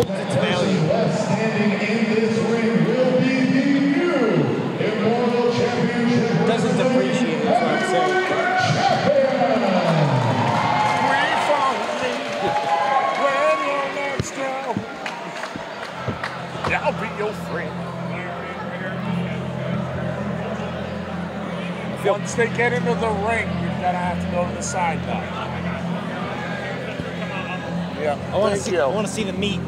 holds its value. Standing in this ring will be the new Immortal Championship. Doesn't depreciate, is what I'm saying. I'll be your friend. Once they get into the ring, you're gonna have to go to the side now. Yeah, I want to see the meat.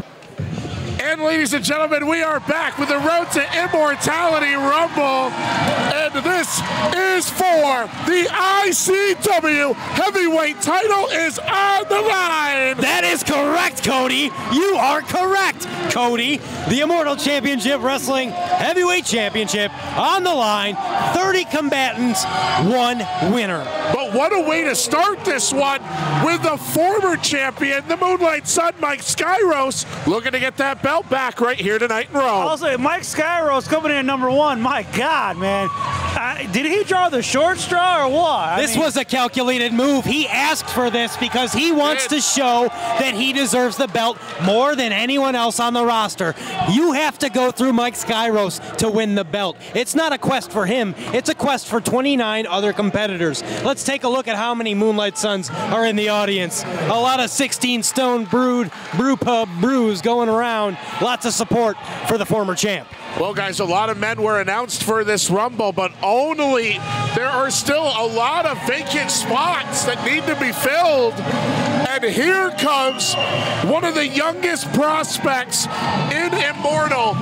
And ladies and gentlemen, we are back with the Road to Immortality Rumble. And this is for the ICW Heavyweight title is on the line. That is correct, Cody. You are correct, Cody. The Immortal Championship Wrestling Heavyweight Championship on the line. 30 combatants, 1 winner. But what a way to start this one with the former champion, the Moonlight Sun, Mike Skyros, looking to get that belt back right here tonight in Rome. Also, Mike Skyros coming in at #1. My God, man. Did he draw the short straw or what? This was a calculated move. He asked for this because he wants to show that he deserves the belt more than anyone else on the roster. You have to go through Mike Skyros to win the belt. It's not a quest for him. It's a quest for 29 other competitors. Let's take a look at how many Moonlight Suns are in the audience. A lot of 16 Stone brew pub brews going around. Lots of support for the former champ. Well, guys, a lot of men were announced for this Rumble, but only there are still a lot of vacant spots that need to be filled. And here comes one of the youngest prospects in Immortal,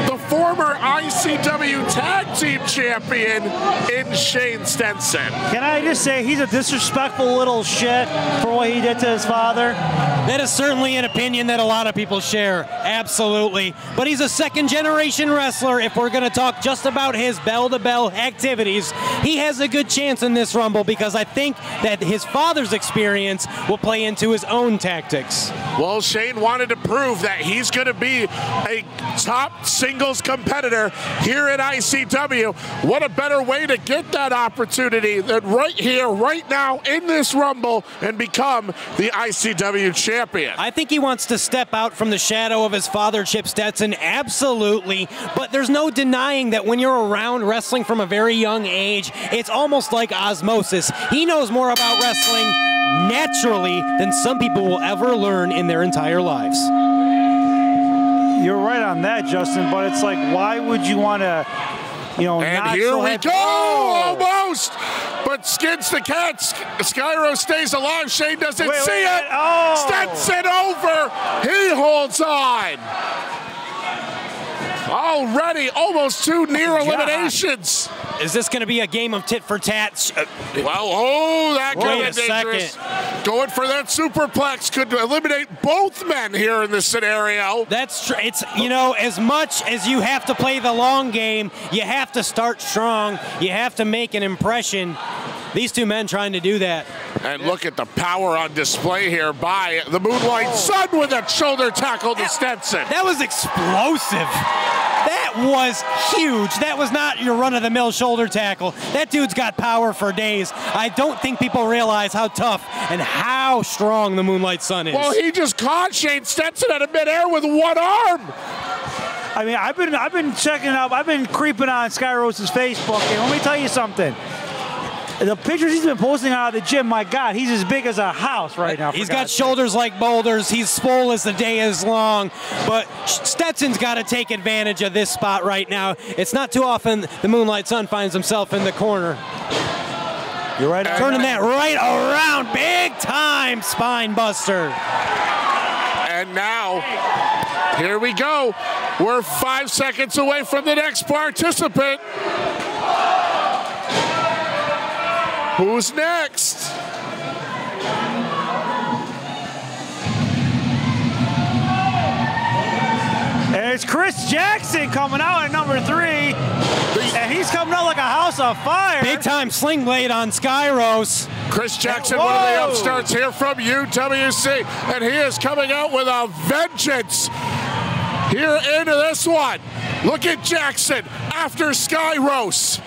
the former ICW Tag Team Champion in Shane Stenson. Can I just say he's a disrespectful little shit for what he did to his father? That is certainly an opinion that a lot of people share, absolutely. But he's a second-generation wrestler. If we're going to talk just about his bell-to-bell activities, he has a good chance in this Rumble because I think that his father's experience will play into his own tactics. Well, Shane wanted to prove that he's going to be a top singles competitor here at ICW. What a better way to get that opportunity than right here, right now, in this Rumble and become the ICW champion. I think he wants to step out from the shadow of his father, Chip Stetson, absolutely. But there's no denying that when you're around wrestling from a very young age, it's almost like osmosis. He knows more about wrestling naturally than some people will ever learn in their entire lives. You're right on that, Justin, but it's like, why would you want to, you know, and not here so we happy? go, almost, but skids the cat. Skyro stays alive. Shane doesn't see it. Oh. Stetson over. He holds on. Already almost 2 near eliminations. Is this going to be a game of tit for tat? Well, oh, that could Wait be a dangerous. second. Going for that superplex could eliminate both men here in this scenario. That's true. It's, you know, as much as you have to play the long game, you have to start strong. You have to make an impression. These two men trying to do that. And look at the power on display here by the Moonlight Sun with a shoulder tackle to Stetson. That was explosive. That was huge. That was not your run-of-the-mill shoulder tackle. That dude's got power for days. I don't think people realize how tough and how strong the Moonlight Sun is. Well, he just caught Shane Stetson out of midair with one arm. I mean, I've been checking out. I've been creeping on Skyros's Facebook, and let me tell you something. The pictures he's been posting out of the gym, my God, he's as big as a house right now. He's got shoulders like boulders. He's swole as the day is long. But Stetson's got to take advantage of this spot right now. It's not too often the Moonlight Sun finds himself in the corner. You're right. Turning that right around. Big time spine buster. And now, here we go. We're 5 seconds away from the next participant. Who's next? And it's Chris Jackson coming out at #3. And he's coming out like a house on fire. Big time sling blade on Skyros. Chris Jackson, one of the upstarts here from UWC. And he is coming out with a vengeance here into this one. Look at Jackson after Skyros.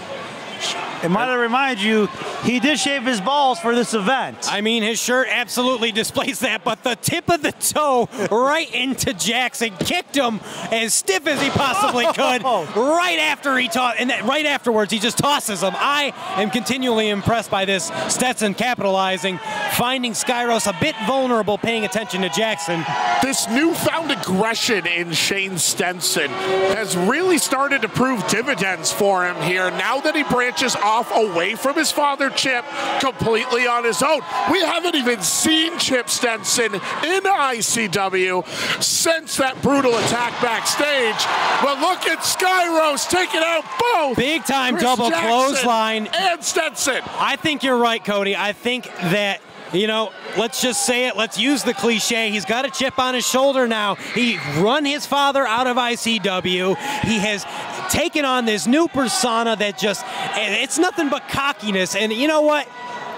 And might I remind you, he did shave his balls for this event. I mean, his shirt absolutely displays that, but the tip of the toe right into Jackson kicked him as stiff as he possibly could right after he and right afterwards he just tosses him. I am continually impressed by this. Stetson capitalizing, finding Skyros a bit vulnerable, paying attention to Jackson. This newfound aggression in Shane Stenson has really started to prove dividends for him here now that he branches off away from his father Chip completely on his own. We haven't even seen Chip Stenson in ICW since that brutal attack backstage. But look at Skyros taking out both big time Chris double Jackson clothesline and Stenson. I think you're right, Cody. I think that, you know, let's just say it. Let's use the cliche. He's got a chip on his shoulder now. He run his father out of ICW. He has taken on this new persona that it's nothing but cockiness. And you know what?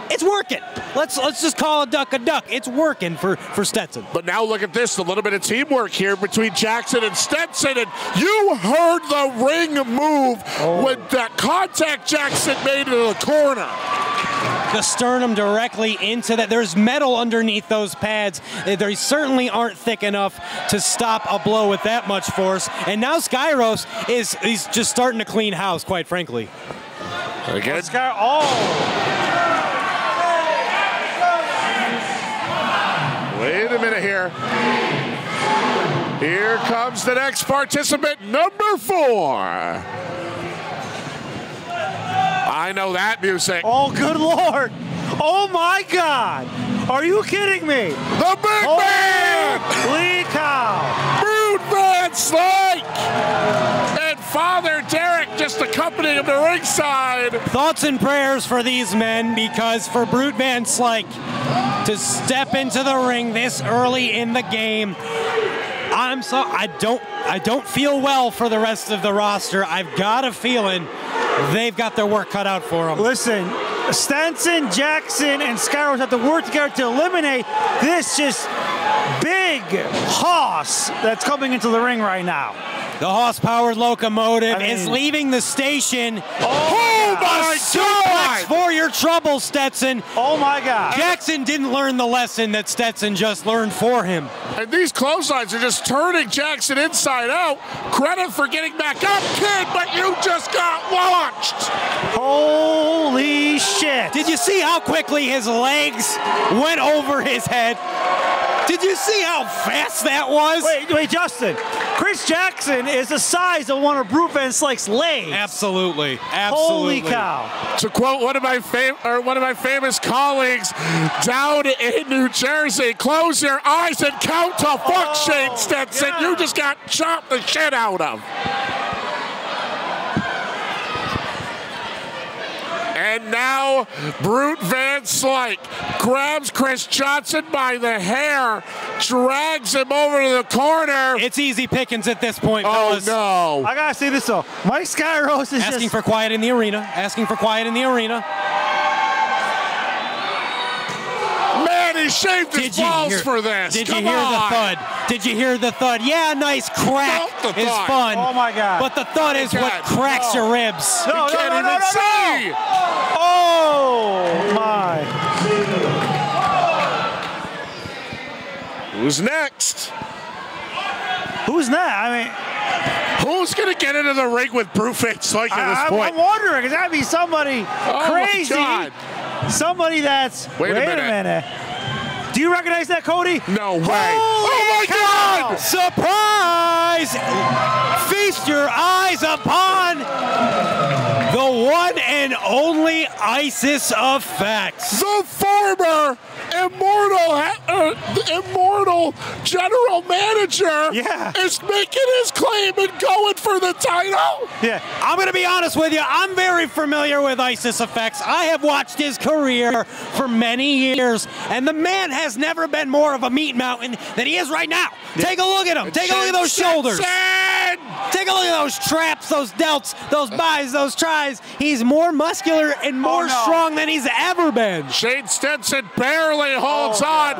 It's working. Let's just call a duck a duck. It's working for Stetson. But now look at this, a little bit of teamwork here between Jackson and Stetson. And you heard the ring move with that contact Jackson made into the corner. The sternum directly into that. There's metal underneath those pads. They certainly aren't thick enough to stop a blow with that much force. And now Skyros he's just starting to clean house, quite frankly. Again. Wait a minute here. Here comes the next participant, number 4. I know that music. Oh, good Lord. Oh, my God. Are you kidding me? The big man! Holy cow. Brute Van Slyke! And Father Derek just accompanying him to ringside. Thoughts and prayers for these men, because for Brute Van Slyke to step into the ring this early in the game, I don't feel well for the rest of the roster. I've got a feeling they've got their work cut out for them. Listen, Stenson, Jackson, and Skyros have to work together to eliminate this just big hoss that's coming into the ring right now. The horse-powered locomotive is leaving the station. Oh my God! For your trouble, Stetson. Oh my God! Jackson didn't learn the lesson that Stetson just learned for him. And these clotheslines are just turning Jackson inside out. Credit for getting back up, kid, but you just got launched. Holy shit! Did you see how quickly his legs went over his head? Did you see how fast that was? Wait, Justin. Chris Jackson is the size of one of Brute Van Slyke's legs. Absolutely. Holy cow. To quote one of my famous colleagues down in New Jersey, close your eyes and count to fuck, Shane Stenson. God. You just got chopped the shit out of. And now Brute Van Slyke grabs Chris Johnson by the hair, drags him over to the corner. It's easy pickings at this point, Oh, fellas. no. I gotta say this though. Mike Skyros is Asking for quiet in the arena. Asking for quiet in the arena. Man, he shaved his balls for this. Did you hear the thud? Did you hear the thud? Yeah, nice crack Felt the is thud. fun. Oh my God. But the thud is what cracks your ribs. You can't even see. Oh my. Who's next? Who's that? I mean, Who's going to get into the ring with Brute Van Slyke at this point? I'm wondering. It's gotta be somebody crazy. My God. Somebody that's. Wait a minute. Do you recognize that, Cody? No way. Holy Oh, my God. Surprise! Feast your eyes upon the one and only Isis Effects. The former immortal general manager is making his claim and going for the title. Yeah. I'm going to be honest with you. I'm very familiar with Isis Effects. I have watched his career for many years, and the man has never been more of a meat mountain than he is right now. Take a look at him. Take a look at those shoulders. Take a look at those traps, those delts, those buys, those tries. He's more muscular and more strong than he's ever been. Shane Stenson barely holds on,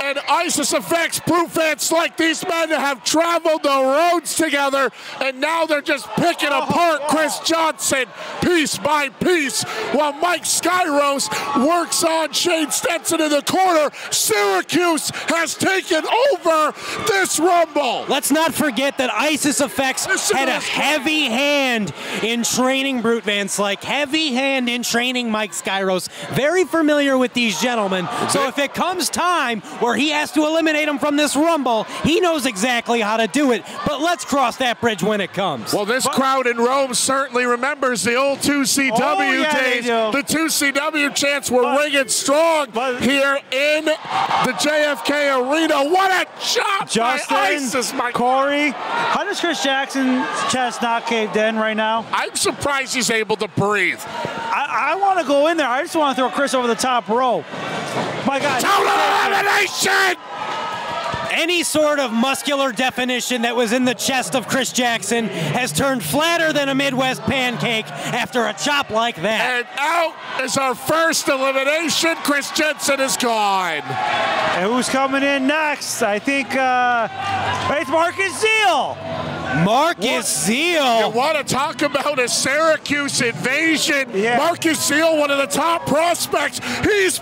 and Isis Effects, Brute Van Slyke. These men have traveled the roads together, and now they're just picking apart Chris Johnson piece by piece, while Mike Skyros works on Shane Stenson in the corner. Syracuse has taken over this Rumble. Let's not forget that Isis Effects had a heavy hand in training Brute Van Slyke, heavy hand in training Mike Skyros. Very familiar with these gentlemen. So if it comes time where he has to eliminate him from this Rumble, he knows exactly how to do it. But let's cross that bridge when it comes. Well, this crowd in Rome certainly remembers the old 2CW days. The 2CW chants were ringing strong here in the JFK Arena. What a chop Justin, by Isis, my Corey. How does Chris Jackson's chest not caved in right now? I'm surprised he's able to breathe. I want to go in there. I just want to throw Chris over the top rope. My God. Total elimination! Any sort of muscular definition that was in the chest of Chris Jackson has turned flatter than a Midwest pancake after a chop like that. And out is our first elimination. Chris Jensen is gone. And who's coming in next? I think it's Marcus Zeal. Marcus Zeal. You want to talk about a Syracuse invasion? Yeah. Marcus Zeal, one of the top prospects. He has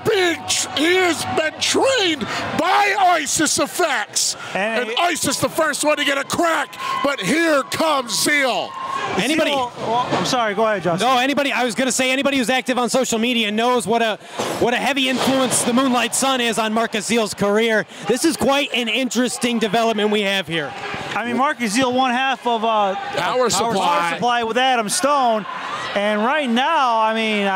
been trained by Isis Effects. And Isis the first one to get a crack. But here comes Zeal. Anybody? I'm sorry. Go ahead, Justin. No, anybody. I was going to say anybody who's active on social media knows what a heavy influence the Moonlight Sun is on Marcus Zeal's career. This is quite an interesting development we have here. I mean, Marcus Zeal, one half of Power Supply with Adam Stone, and right now, I mean,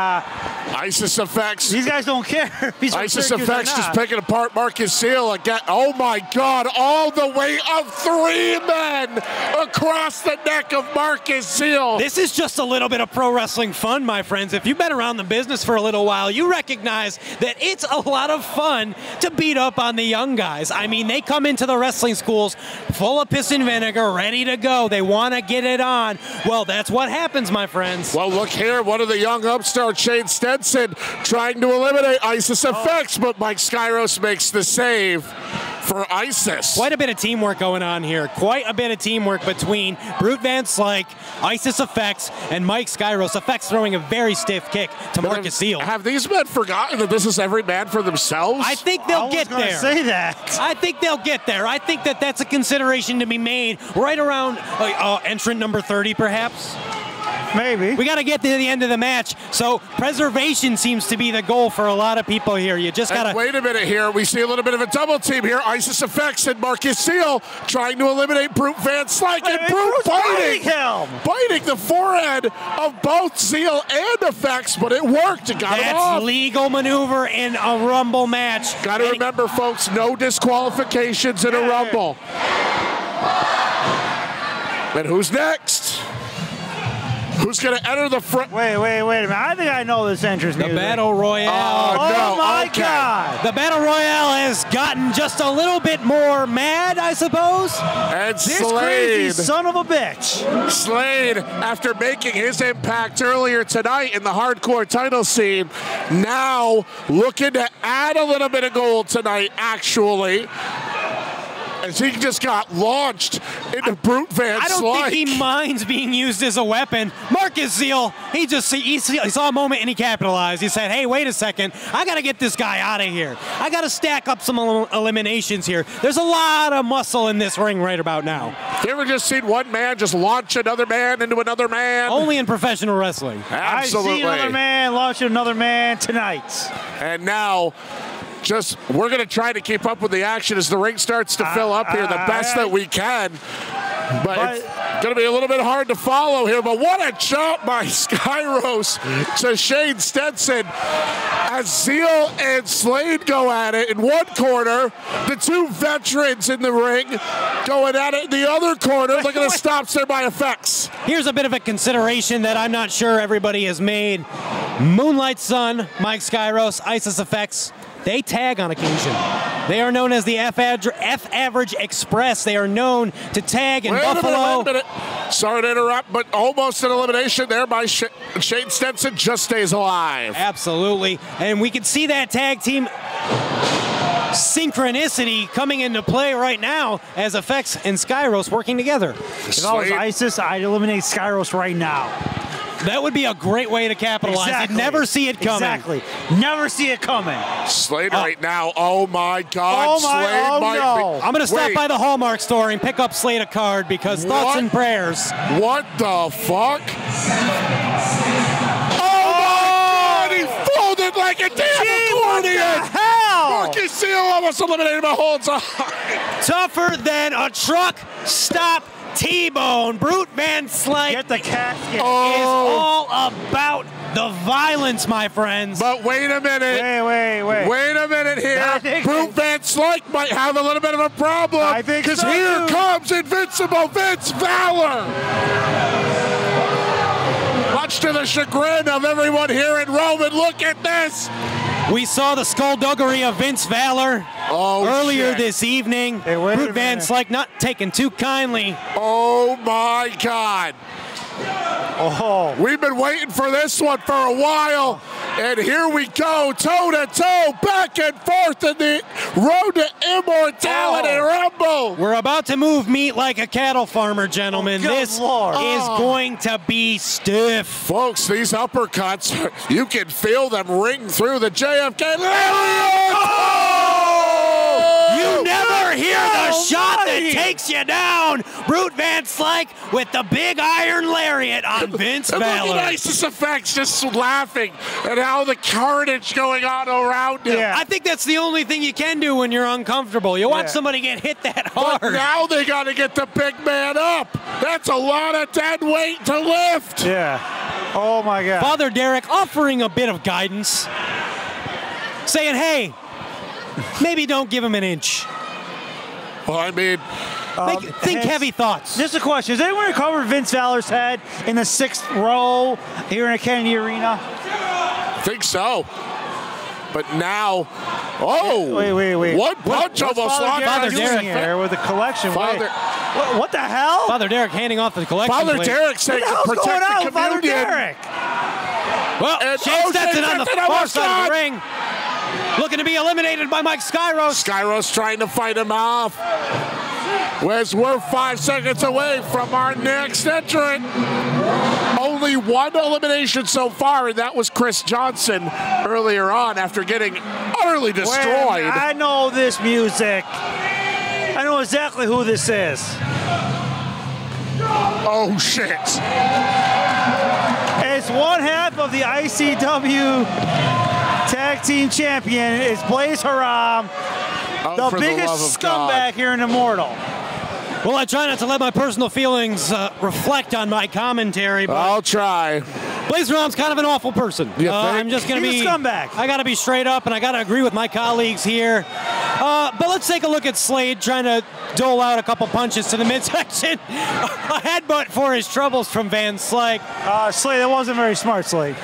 Isis Effects. These guys don't care. Isis Effects just picking apart Marcus Zeal again. Oh my God! All the way of 3 men across the neck of Marcus Zeal. This is just a little bit of pro wrestling fun, my friends. If you've been around the business for a little while, you recognize that it's a lot of fun to beat up on the young guys. I mean, they come into the wrestling schools full of piss and vinegar, ready to go. They want to get it on. Well, that's what happens, my friends. Well, look here. One of the young upstarts, Shane Stenson, trying to eliminate Isis Effects, but Mike Skyros makes the save for Isis. Quite a bit of teamwork going on here. Quite a bit of teamwork between Brute Van Slyke, Isis Effects, and Mike Skyros. Effects throwing a very stiff kick to Marcus Zeal. Have these men forgotten that this is every man for themselves? I think they'll get there. Say that. I think they'll get there. I think that that's a consideration to be made right around entrant number 30, perhaps. Maybe. We got to get to the end of the match, so preservation seems to be the goal for a lot of people here. You just got to... Wait a minute here. We see a little bit of a double team here. Isis Effects and Marcus Zeal trying to eliminate Brute Van Slyke, and Brute biting the forehead of both Zeal and Effects, but it worked. It got him off. That's legal maneuver in a Rumble match. Got to remember, folks, no disqualifications in a Rumble. And who's next? Who's going to enter the front? Wait a minute. I think I know this entrance music. The Battle Royale. Oh my God. The Battle Royale has gotten just a little bit more mad, I suppose. And This Slade. crazy son of a bitch. Slade, after making his impact earlier tonight in the hardcore title scene, now looking to add a little bit of gold tonight, actually. As he just got launched into Brute Van Slyke. I don't think he minds being used as a weapon. Marcus Zeal, he saw a moment and he capitalized. He said, hey, wait a second. I got to get this guy out of here. I got to stack up some eliminations here. There's a lot of muscle in this ring right about now. You ever just seen one man just launch another man into another man? Only in professional wrestling. Absolutely. I see another man launch another man tonight. And now... we're going to try to keep up with the action as the ring starts to fill up here the best that we can. But it's going to be a little bit hard to follow here. But what a jump by Skyros to Shane Stenson as Zeal and Slade go at it in one corner. The two veterans in the ring going at it in the other corner. Look at the stops there by Effects. Here's a bit of a consideration that I'm not sure everybody has made. Moonlight Sun, Mike Skyros, Isis Effects. They tag on occasion. They are known as the F-Average Express. They are known to tag in Buffalo. Wait a minute. Sorry to interrupt, but almost an elimination there by Shane Stenson. Just stays alive. Absolutely. And we can see that tag team synchronicity coming into play right now as Effects and Skyros working together. If I was ISIS, I'd eliminate Skyros right now. That would be a great way to capitalize. Exactly. You'd never see it coming. Exactly. Never see it coming. Slade right now. Oh my God. Oh my. Slade Oh might no. be. I'm going to stop Wait. by the Hallmark store and pick up Slade a card because thoughts What? and prayers. What the fuck? Oh my God! He folded like a damn What the accordion. hell? Marcus Seal almost eliminated my whole time. Tougher than a truck stop T-bone. Brute Van Slyke Get the casket. is all about the violence, my friends. But wait a minute. Wait. Wait a minute I here. think- Brute Van Slyke might have a little bit of a problem. I think Because so, here too. comes Invincible Vince Valor. Much to the chagrin of everyone here in Rome. And look at this. We saw the skullduggery of Vince Valor earlier shit. this evening. Hey, wait a Brute Van minute. Slyke not taken too kindly. Oh my God. Oh. We've been waiting for this one for a while. And here we go, toe to toe, back and forth in the road to immortality rumble. We're about to move meat like a cattle farmer, gentlemen. Oh, good This Lord. is going to be stiff. Folks, these uppercuts, you can feel them ring through the JFK lariat. You never hear the shot that Almighty. takes you down. Brute Van Slyke with the big iron lariat on Vince And look Valor. at Isis Effects just laughing at how the carnage going on around him. Yeah. I think that's the only thing you can do when you're uncomfortable. You watch Yeah. somebody get hit that But hard. now they got to get the big man up. That's a lot of dead weight to lift. Yeah. Oh my God. Father Derek offering a bit of guidance, saying, hey, maybe don't give him an inch. Well, I mean, Think has- heavy thoughts. Just a question. Has anyone recovered Vince Valor's head in the 6th row here in the Kennedy Arena? I think so. But now, Wait. One punch What's almost Father locked Derek out doing Isis here Effects. with the collection? Father- What the hell? Father Derek handing off the collection Father plate. Derek saying What the to hell's protect going on the with Father communion. Derek? Well, And- Shane oh, Stetson Shane on the Stetson, far almost side of got. the ring. Looking to be eliminated by Mike Skyros. Skyros trying to fight him off. Whereas we're 5 seconds away from our next entrant. Only one elimination so far, and that was Chris Johnson earlier on after getting utterly destroyed. Wait, I know this music. I know exactly who this is. Oh, shit. It's one half of the ICW Tag Team Champion. It's Blaze Haram, Oh, the for biggest love of scumbag God. here in Immortal. Well, I try not to let my personal feelings reflect on my commentary, but I'll try. Blaze Ram's kind of an awful person. You think? I'm just going to He's be a scumbag. I got to be straight up, and I got to agree with my colleagues here. But let's take a look at Slade trying to dole out a couple punches to the midsection. A headbutt for his troubles from Van Slyke. Slade, that wasn't very smart, Slade.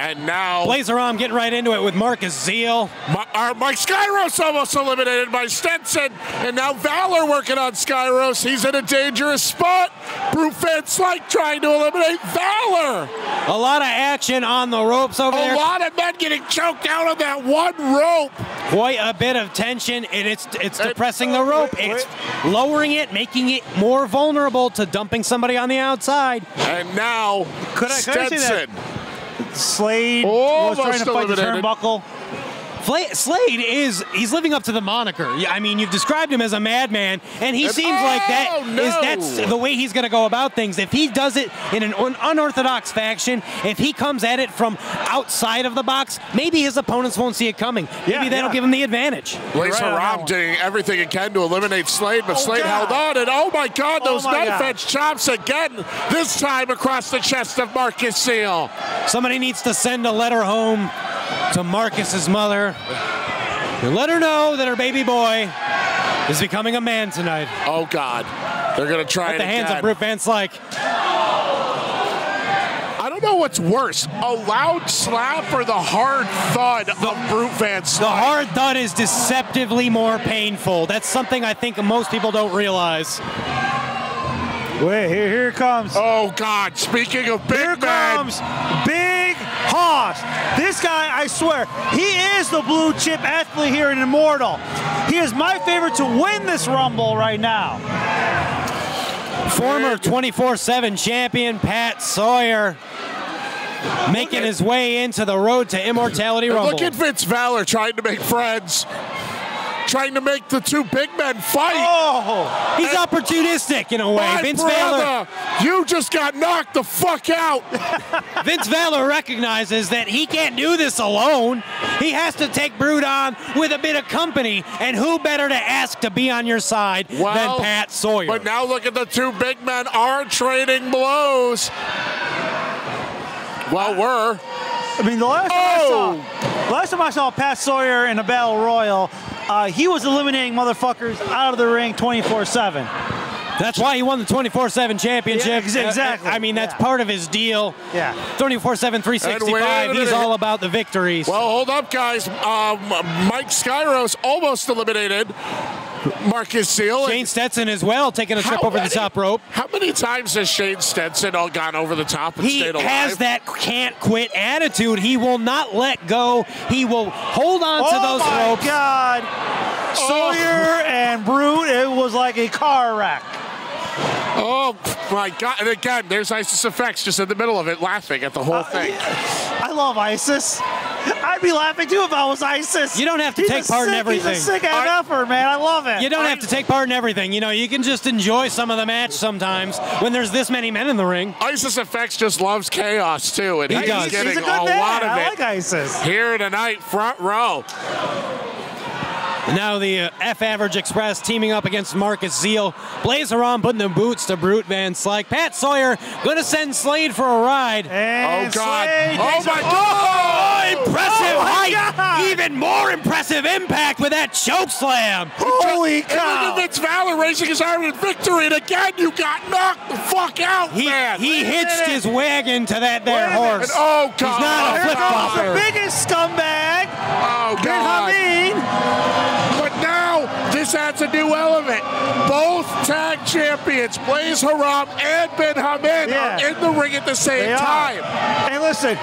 And now Blaze Ram getting right into it with Marcus Zeal. Mike Skyros almost eliminated by Stetson. And now Valor working on Skyros. He's in a dangerous spot. Brute Van Slyke trying to eliminate Valor. A lot of action on the ropes over A there. lot of men getting choked out on that one rope. Quite a bit of tension, and it's depressing the rope. It's lowering it, making it more vulnerable to dumping somebody on the outside. And now Could I say that? Stetson. Slade was Almost trying to fight the eliminated. turnbuckle. Slade he's living up to the moniker. Yeah, I mean, you've described him as a madman, and he And- seems like that no. is that's the way he's going to go about things. If he does it in an unorthodox fashion, if he comes at it from outside of the box, maybe his opponents won't see it coming. Maybe Yeah, that'll yeah. give him the advantage. Blaze right on that Haram one. doing everything he can to eliminate Slade, but Slade God. held on. And oh my God, Oh those my knife God. edge chops again. This time across the chest of Marcus Seal. Somebody needs to send a letter home to Marcus's mother and let her know that her baby boy is becoming a man tonight. Oh God, they're gonna try At it the hands again. of Brute Van Slyke. I don't know what's worse, a loud slap or the hard thud of Brute Van Slyke. The hard thud is deceptively more painful. That's something I think most people don't realize. Wait, here it comes. Oh God, speaking of big Here men. comes Big Hoss. This guy, I swear, he is the blue chip athlete here in Immortal. He is my favorite to win this Rumble right now. Former 24/7 champion Pat Sawyer making his way into the road to Immortality Rumble. Look at Vince Valor trying to make friends. Trying to make the two big men fight. Oh, he's opportunistic in a way. My Vince brother, Valor, you just got knocked the fuck out. Vince Valor recognizes that he can't do this alone. He has to take Brute on with a bit of company, and who better to ask to be on your side than Pat Sawyer? But now look at the two big men are trading blows. Well, I mean, the last time I saw Pat Sawyer in a Battle Royal, he was eliminating motherfuckers out of the ring 24/7. That's why he won the 24/7 championship. Yeah, exactly. I mean, that's part of his deal. Yeah. 24/7, 365. He's all about the victories. Well, hold up, guys. Mike Skyros almost eliminated Marcus Seal. Shane Stetson as well, taking a trip over the top rope. How many times has Shane Stetson all gone over the top and stayed alive? He has that can't quit attitude. He will not let go. He will hold on to those ropes. Oh, my God. Sawyer and Brute, it was like a car wreck. Oh, my God. And again, there's Isis Effects just in the middle of it, laughing at the whole thing. I love Isis. I'd be laughing, too, if I was Isis. You don't have to take part in everything. He's a sick MFer, man. I love it. You don't have to take part in everything. You know, you can just enjoy some of the match sometimes when there's this many men in the ring. Isis Effects just loves chaos, too, and He he's does. getting He's a a good man. lot of I it like Isis. here tonight, front row. Now the F Average Express teaming up against Marcus Zeal. Blazer on, putting the boots to Brute Van Slyke. Pat Sawyer gonna send Slade for a ride. And Oh, God. Slade Oh, takes my it. God. Impressive Oh, my height. God. Even more impressive impact with that choke slam. Holy And look cow. at Vince Valor raising his arm in victory, and again, you got knocked the fuck out, man. He hitched his wagon to that there Wait a minute. horse. And, oh, God. He's not a Here flip comes the flopper. biggest scumbag. Oh, Ben God. Hameen. But now, this adds a new element. Both tag champions, Blaze Haram and Ben Hameen, Yeah. are in the ring at the same They are. time. Hey, listen,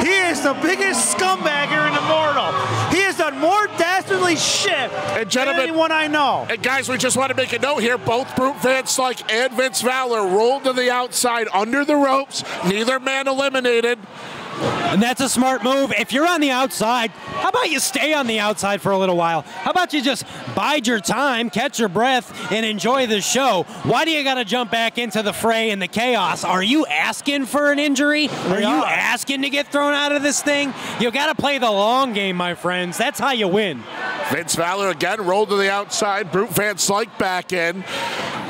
he is the biggest scumbag here in Immortal. He has done more dastardly shit And gentlemen- than anyone I know. And guys, we just want to make a note here. Both Brute Van Slyke and Vince Valor rolled to the outside under the ropes. Neither man eliminated. And that's a smart move. If you're on the outside, how about you stay on the outside for a little while? How about you just bide your time, catch your breath, and enjoy the show? Why do you got to jump back into the fray and the chaos? Are you asking for an injury? Are you asking to get thrown out of this thing? You got to play the long game, my friends. That's how you win. Vince Valor again rolled to the outside. Brute Van Slyke back in.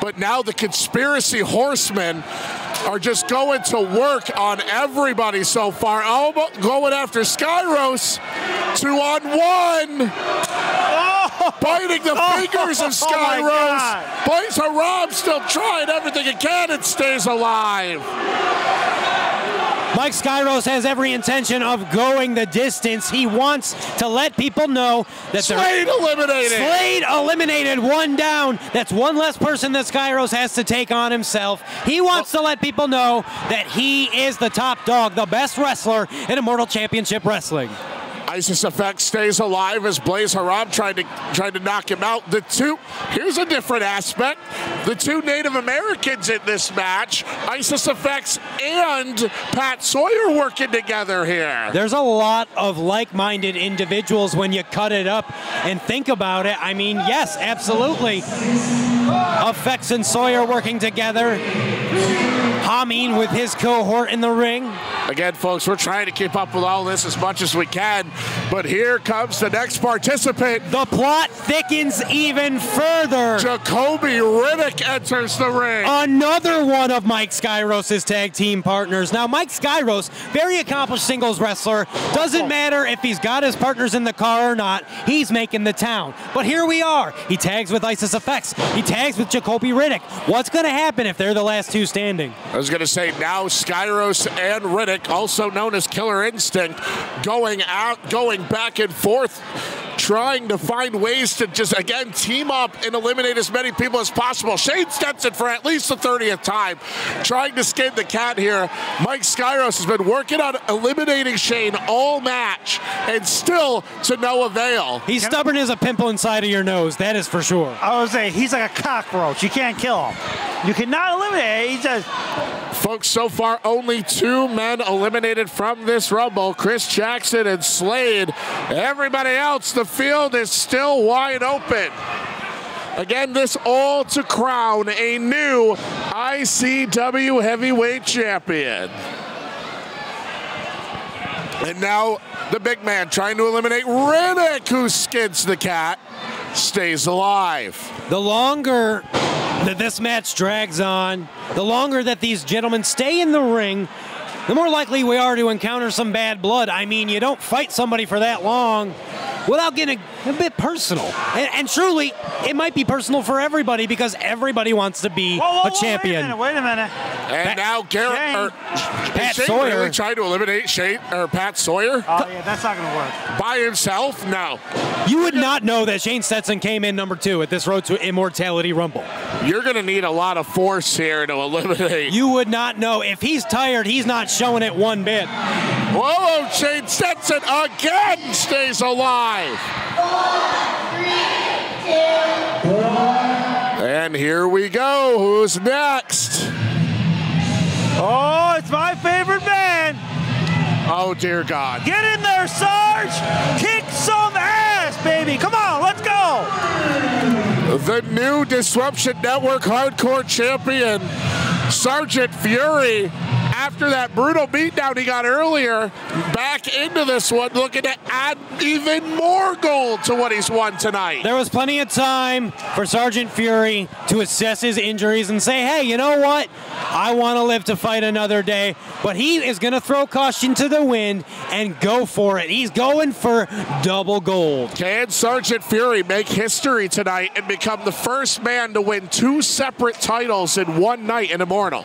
But now the conspiracy horsemen are just going to work on everybody so far. Almost going after Skyros. 2-on-1. Biting the fingers of Skyros. Blaze Haram still trying everything he can and stays alive. Mike Skyros has every intention of going the distance. He wants to let people know that Slade eliminated. Slade eliminated, one down. That's one less person that Skyros has to take on himself. He wants to let people know that he is the top dog, the best wrestler in Immortal Championship Wrestling. Isis Effect stays alive as Blaze Haram tried to knock him out. Here's a different aspect. The two Native Americans in this match, Isis Effects and Pat Sawyer working together here. There's a lot of like-minded individuals when you cut it up and think about it. I mean, yes, absolutely. Effects and Sawyer working together. Hameen with his cohort in the ring. Again, folks, we're trying to keep up with all this as much as we can, but here comes the next participant. The plot thickens even further. Jacoby Riddick enters the ring. Another one of Mike Skyros' tag team partners. Now, Mike Skyros, very accomplished singles wrestler. Doesn't matter if he's got his partners in the car or not. He's making the town. But here we are. He tags with Isis Effects. He tags with Jacoby Riddick. What's going to happen if they're the last two standing? I was going to say now Skyros and Riddick, also known as Killer Instinct, going back and forth, trying to find ways to just, again, team up and eliminate as many people as possible. Shane Stetson for at least the 30th time trying to skin the cat here. Mike Skyros has been working on eliminating Shane all match and still to no avail. He's stubborn as a pimple inside of your nose, that is for sure. I would say he's like a cockroach. You can't kill him. You cannot eliminate. He just... Folks, so far only 2 men eliminated from this Rumble, Chris Jackson and Slade. Everybody else, the field is still wide open. Again, this all to crown a new ICW heavyweight champion. And now the big man trying to eliminate Riddick, who skids the cat, stays alive. The longer that this match drags on, the longer that these gentlemen stay in the ring, the more likely we are to encounter some bad blood. I mean, you don't fight somebody for that long without getting a bit personal. And truly, it might be personal for everybody because everybody wants to be a champion. Wait a minute. And now Garrett, Pat Shane Sawyer really trying to eliminate Pat Sawyer? Oh, yeah, that's not going to work. By himself? No. You would not know that Shane Stetson came in number 2 at this Road to Immortality Rumble. You're going to need a lot of force here to eliminate. You would not know. If he's tired, he's not showing it one bit. Whoa, Shane Stetson again stays alive. 4, 3, 2, 1. And here we go. Who's next? Oh, it's my favorite man. Oh, dear God. Get in there, Sarge. Kick some ass, baby. Come on, let's go. The new Disruption Network Hardcore Champion, Sergeant Fury. After that brutal beatdown he got earlier, back into this one, looking to add even more gold to what he's won tonight. There was plenty of time for Sergeant Fury to assess his injuries and say, hey, you know what? I want to live to fight another day. But he is going to throw caution to the wind and go for it. He's going for double gold. Can Sergeant Fury make history tonight and become the first man to win 2 separate titles in one night in Immortal?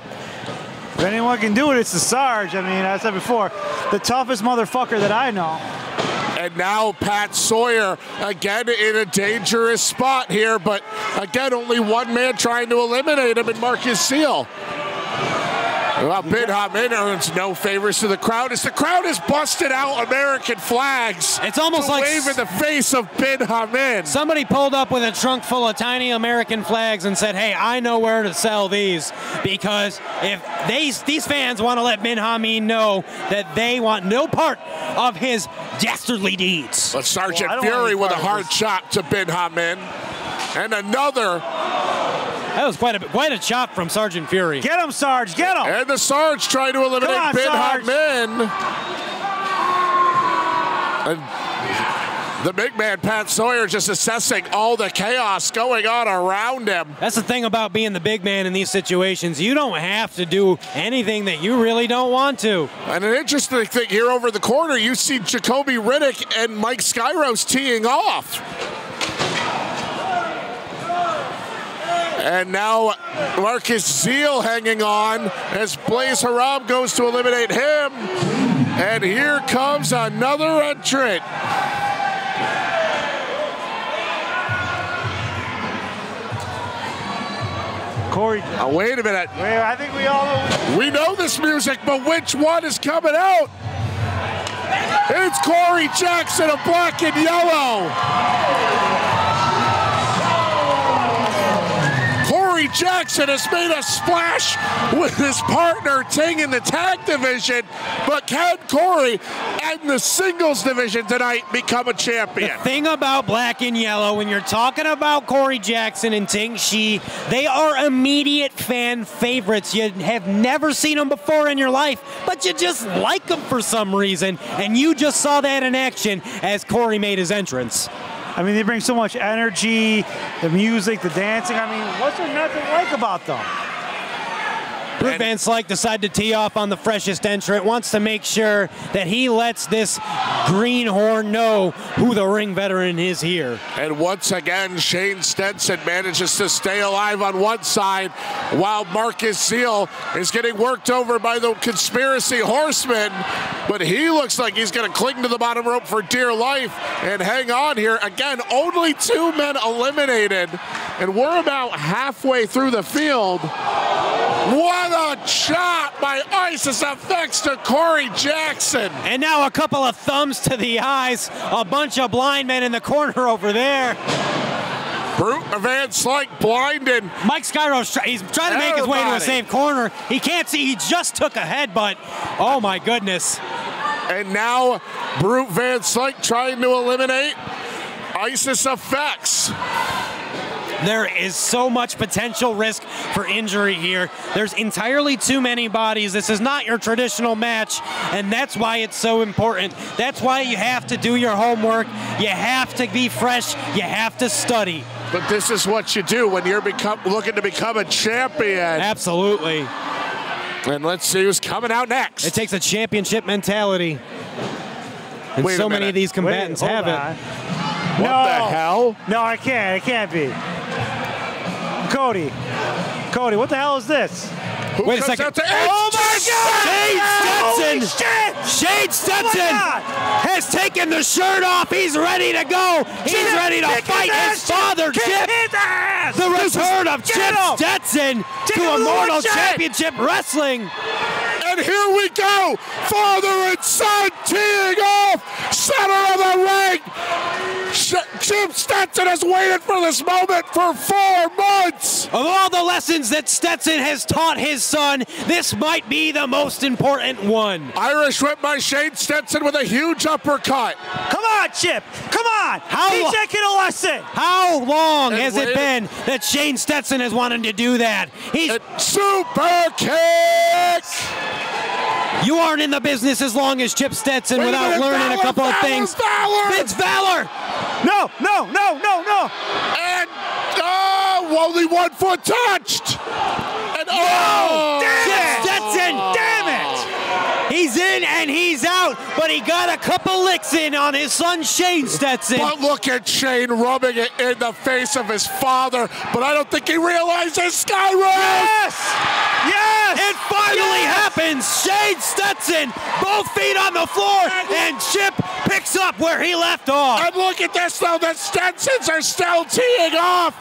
If anyone can do it, it's the Sarge. I mean, as I said before, the toughest motherfucker that I know. And now Pat Sawyer again in a dangerous spot here, but again, only one man trying to eliminate him in Marcus Seal. Well, Ben Hamin earns no favors to the crowd as the crowd has busted out American flags. It's almost like wave in the face of Ben Hamin. Somebody pulled up with a trunk full of tiny American flags and said, hey, I know where to sell these, because if these fans want to let Ben Hamin know that they want no part of his dastardly deeds. But Sergeant Fury with a hard chop to Ben Hamin. And another. That was quite a chop from Sergeant Fury. Get him, Sarge, get him! And the Sarge trying to eliminate Ben Hamin. And the big man, Pat Sawyer, just assessing all the chaos going on around him. That's the thing about being the big man in these situations. You don't have to do anything that you really don't want to. And an interesting thing here over the corner, you see Jacoby Riddick and Mike Skyros teeing off. And now Marcus Zeal hanging on as Blaze Haram goes to eliminate him. And here comes another entrant. Corey. Wait a minute. Wait, I think we all know. We know this music, but which one is coming out? It's Corey Jackson of Black and Yellow. Corey Jackson has made a splash with his partner Ting in the tag division, but can Corey in the singles division tonight become a champion? The thing about Black and Yellow, when you're talking about Corey Jackson and Ting Shi, they are immediate fan favorites. You have never seen them before in your life, but you just like them for some reason, and you just saw that in action as Corey made his entrance. I mean, they bring so much energy, the music, the dancing. I mean, what's there not to like about them? Brute Van Slyke decided to tee off on the freshest entrant, wants to make sure that he lets this greenhorn know who the ring veteran is here. And once again, Shane Stenson manages to stay alive on one side while Marcus Seal is getting worked over by the Conspiracy Horsemen. But he looks like he's going to cling to the bottom rope for dear life and hang on here. Again, only 2 men eliminated, and we're about halfway through the field. What a shot by Isis Effects to Corey Jackson. And now a couple of thumbs to the eyes. A bunch of blind men in the corner over there. Brute Van Slyke blinded. Mike Skyros, he's trying to make his way to a safe corner. He can't see. He just took a headbutt. Oh, my goodness. And now Brute Van Slyke trying to eliminate Isis Effects. There is so much potential risk for injury here. There's entirely too many bodies. This is not your traditional match, and that's why it's so important. That's why you have to do your homework. You have to be fresh. You have to study. But this is what you do when you're looking to become a champion. Absolutely. And let's see who's coming out next. It takes a championship mentality. And so many of these combatants have it. What the hell? No, I can't. It can't be. Cody, what the hell is this? Wait a second. Oh my God! Shane Stenson! Shane Stenson has taken the shirt off. He's ready to go. He's ready to fight his father, Chip. The return of Chip Stetson to Immortal Championship Wrestling. And here we go. Father and son teeing off. Center of the ring. Chip Stetson has waited for this moment for 4 months. Of all the lessons that Stetson has taught his son, this might be the most important one. Irish whip by Shane Stetson with a huge uppercut. Come on, Chip. Come on. Teach that kid a lesson. How long has it been that Shane Stetson has wanted to do that? He's super kick. You aren't in the business as long as Chip Stetson without learning a couple of things. Vince Valor. No. And only 1 foot touched. And Chip Stetson. Damn it. He's in and he's out, but he got a couple licks in on his son Shane Stetson. But look at Shane rubbing it in the face of his father, but I don't think he realizes Skyros. Yes! It finally happens. Shane Stetson, both feet on the floor, and Chip picks up where he left off. And look at this, though. The Stetsons are still teeing off.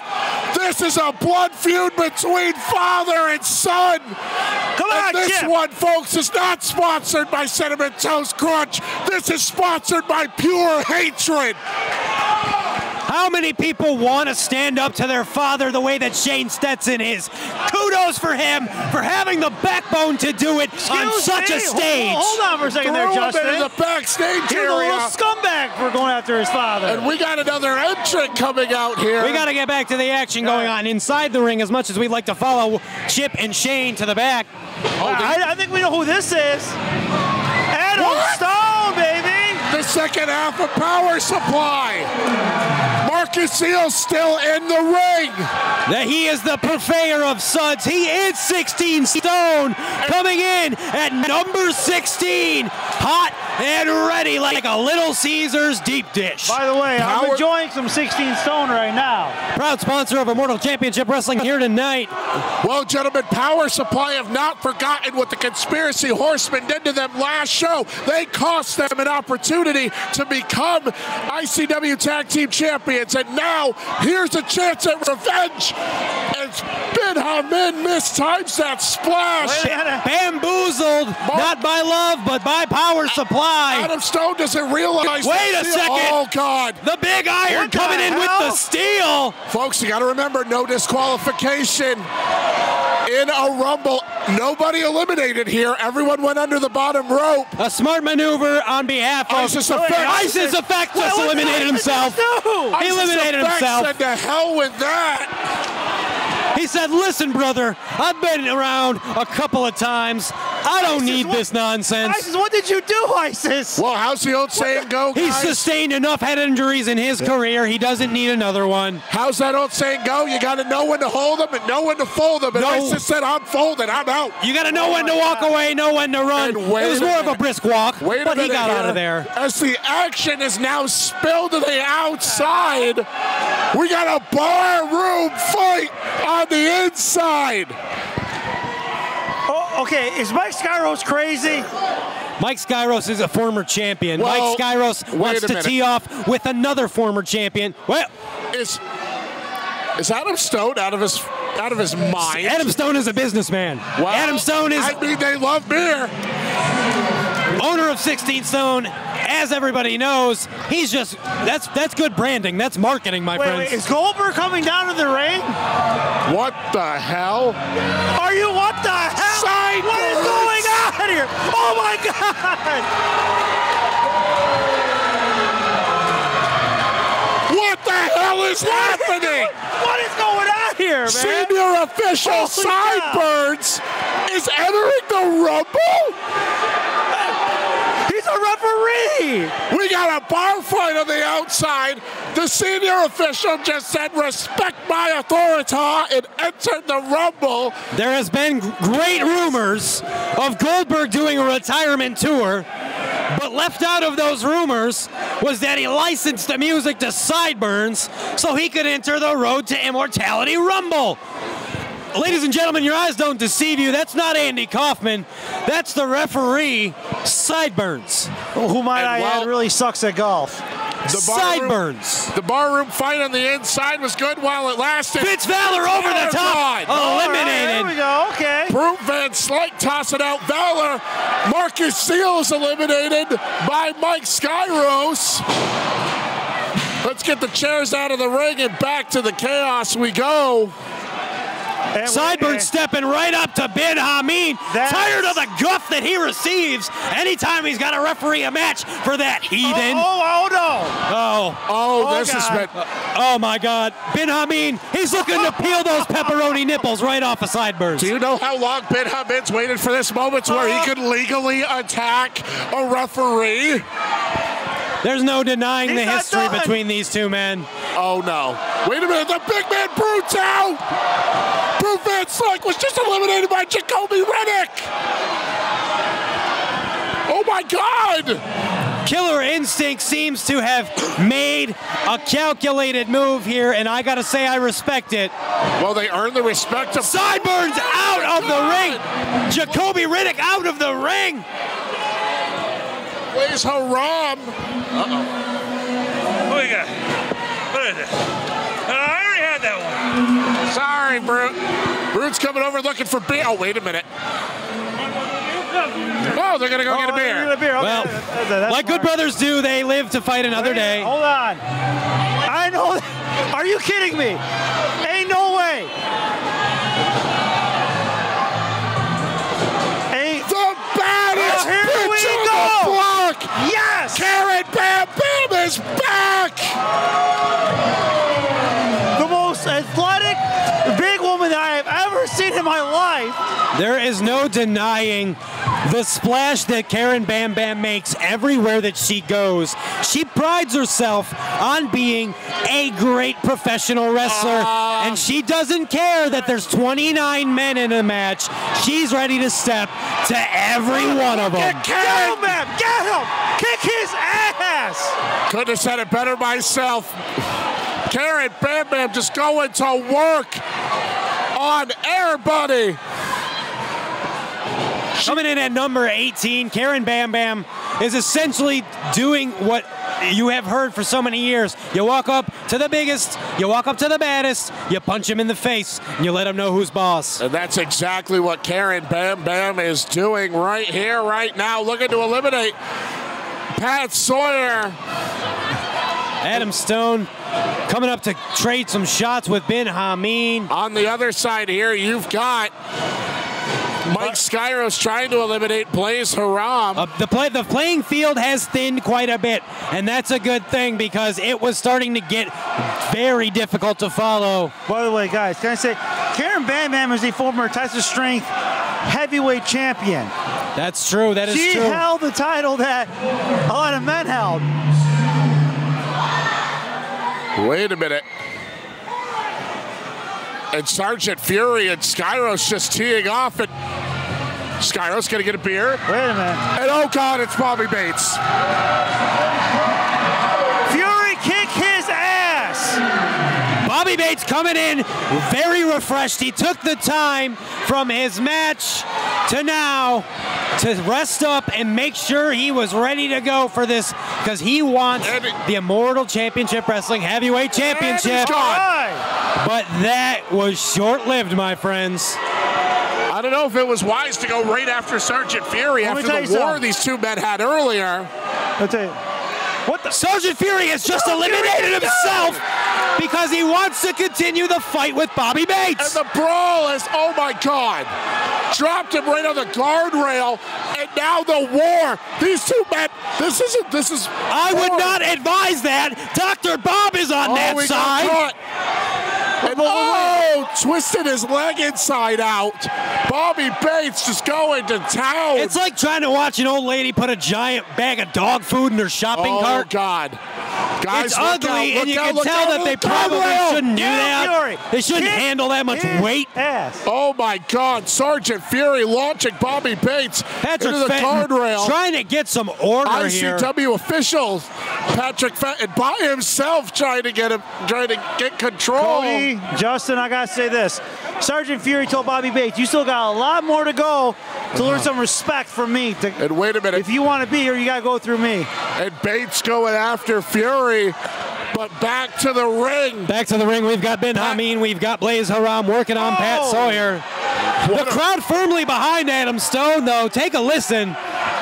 This is a blood feud between father and son. Come on, and this Chip. one, folks, is not sponsored by Cinnamon Toast Crunch. This is sponsored by pure hatred. How many people want to stand up to their father the way that Shane Stetson is? Kudos for him for having the backbone to do it on such a stage. Hold on for a second there, Justin. In the backstage He's a little area. scumbag for going after his father. And we got another entrant coming out here. We got to get back to the action going on inside the ring as much as we'd like to follow Chip and Shane to the back. I think we know who this is. Adam Stone, baby. The second half of Power Supply. Marcus Seal still in the ring. That he is the purveyor of suds. He is 16 stone, coming in at number 16, hot and ready like a Little Caesars deep dish. By the way, I'm enjoying some 16 stone right now. Proud sponsor of Immortal Championship Wrestling here tonight. Well, gentlemen, Power Supply have not forgotten what the Conspiracy Horsemen did to them last show. They cost them an opportunity to become ICW Tag Team Champions, and now here's a chance at revenge. As Ben Hamin mistimes that splash. Bamboozled, not by love, but by Power Supply. Adam Stone doesn't realize. Wait a second. Oh, God. The big iron coming in with the steel. Folks, you got to remember, no disqualification in a Rumble. Nobody eliminated here. Everyone went under the bottom rope. A smart maneuver on behalf of Isis Effects. Isis Effects just eliminated himself. He eliminated himself. Said to hell with that. He said, listen, brother, I've been around a couple of times. I don't need this nonsense. ISIS, what did you do, ISIS? Well, how's the old saying go, guys? He's sustained enough head injuries in his career. He doesn't need another one. How's that old saying go? You got to know when to hold them and know when to fold them. And ISIS said, I'm folded. I'm out. You got to know when to walk away, know when to run. It was more of a brisk walk, but he got out of there. As the action is now spilled to the outside, we got a barroom fight on the inside. Oh, okay, is Mike Skyros crazy? Mike Skyros is a former champion. Well, Mike Skyros wants to tee off with another former champion. Well, is Adam Stone out of his mind? Adam Stone is a businessman. Well, Adam Stone is. I mean, they love beer. Owner of 16 Stone, as everybody knows, he's just that's good branding. That's marketing, my friends. Wait, is Goldberg coming down to the ring? What the hell? Are you? What the hell? What is going on here? Oh my God! What the hell is happening? What is going on here, man? Senior official Holy Sideburns is entering the Rumble? He's a referee! We got a bar fight on the outside. The senior official just said, respect my authority, and entered the Rumble. There has been great rumors of Goldberg doing a retirement tour, but left out of those rumors was that he licensed the music to Sideburns so he could enter the Road to Immortality Rumble. Ladies and gentlemen, your eyes don't deceive you. That's not Andy Kaufman. That's referee, Sideburns. Who might I add really sucks at golf. Sideburns. The barroom fight on the inside was good while it lasted. Fitz Valor over the top. Eliminated. There we go. Okay. Brute Van Slyke toss it out. Valor. Marcus Seals eliminated by Mike Skyros. Let's get the chairs out of the ring and back to the chaos we go. Sideburns stepping right up to Ben Hameen. Tired of the guff that he receives anytime he's got to referee a match for that heathen. Oh no. This has been. Oh my God. Ben Hameen, he's looking to peel those pepperoni nipples right off of Sideburns. Do you know how long Ben Hameen's waited for this moment where he could legally attack a referee? There's no denying the history between these two men. Oh no. Wait a minute, the big man Brute's out! Brute Van Slyke was just eliminated by Jacoby Riddick! Oh my God! Killer Instinct seems to have made a calculated move here, and I gotta say I respect it. Well, they earned the respect of Sideburns out of the ring! Jacoby Riddick out of the ring! Plays Haram. Uh-oh. What do you got? What is it? I already had that one. Sorry, Brute. Brute's coming over looking for beer. Oh, wait a minute. Oh, they're going to go get a beer. Okay. Well, like good brothers do, they live to fight another day. Hold on. I know. Are you kidding me? Ain't no way. The baddest bitch on the block. Yes. Karen Bam Bam is back. The most athletic big woman that I have ever seen in my life. There is no denying the splash that Karen Bam Bam makes everywhere that she goes. She prides herself on being a great professional wrestler, and she doesn't care that there's 29 men in a match. She's ready to step to every one of them. Get him, man! Get him! Kick his ass! Couldn't have said it better myself. Karen Bam Bam just going to work on everybody. Coming in at number 18, Karen Bam Bam is essentially doing what you have heard for so many years. You walk up to the biggest, you walk up to the baddest, you punch him in the face, and you let him know who's boss. And that's exactly what Karen Bam Bam is doing right here, right now, looking to eliminate Pat Sawyer. Adam Stone coming up to trade some shots with Ben Hameen. On the other side here, you've got Mike Skyros trying to eliminate Blaze Haram. The playing field has thinned quite a bit, and that's a good thing because it was starting to get very difficult to follow. By the way, guys, can I say, Karen Bam Bam is a former Texas Strength heavyweight champion. That's true. That is She true. held the title that a lot of men held. Wait a minute. And Sergeant Fury and Skyros just teeing off, and Skyros gonna get a beer. Wait a minute. And oh God, it's Bobby Bates. Fury kick his ass. Bobby Bates coming in very refreshed. He took the time from his match to now to rest up and make sure he was ready to go for this, because he wants the Immortal Championship Wrestling Heavyweight Championship. But that was short-lived, my friends. I don't know if it was wise to go right after Sergeant Fury after the war these two men had earlier. I'll tell you. What the? Sergeant Fury has just eliminated himself because he wants to continue the fight with Bobby Bates. And the brawl is, oh my God, dropped him right on the guardrail, and now the war. These two men, this is. I would not advise that. Dr. Bob is on that side. And twisted his leg inside out. Bobby Bates just going to town. It's like trying to watch an old lady put a giant bag of dog food in her shopping cart. Oh, God. Guys, it's ugly, and you can tell that they probably shouldn't do that. They shouldn't handle that much weight. Oh, my God. Sergeant Fury launching Bobby Bates into the guardrail. Trying to get some order here. ICW officials, Patrick Fenton by himself trying to get control. Cody, Justin, I got to say this. Sergeant Fury told Bobby Bates, you still got a lot more to go to learn some respect from me. And wait a minute. If you want to be here, you got to go through me. And Bates going after Fury, but back to the ring. Back to the ring. We've got Ben Hameen. We've got Blaze Haram working on Pat Sawyer. The crowd firmly behind Adam Stone, though. Take a listen.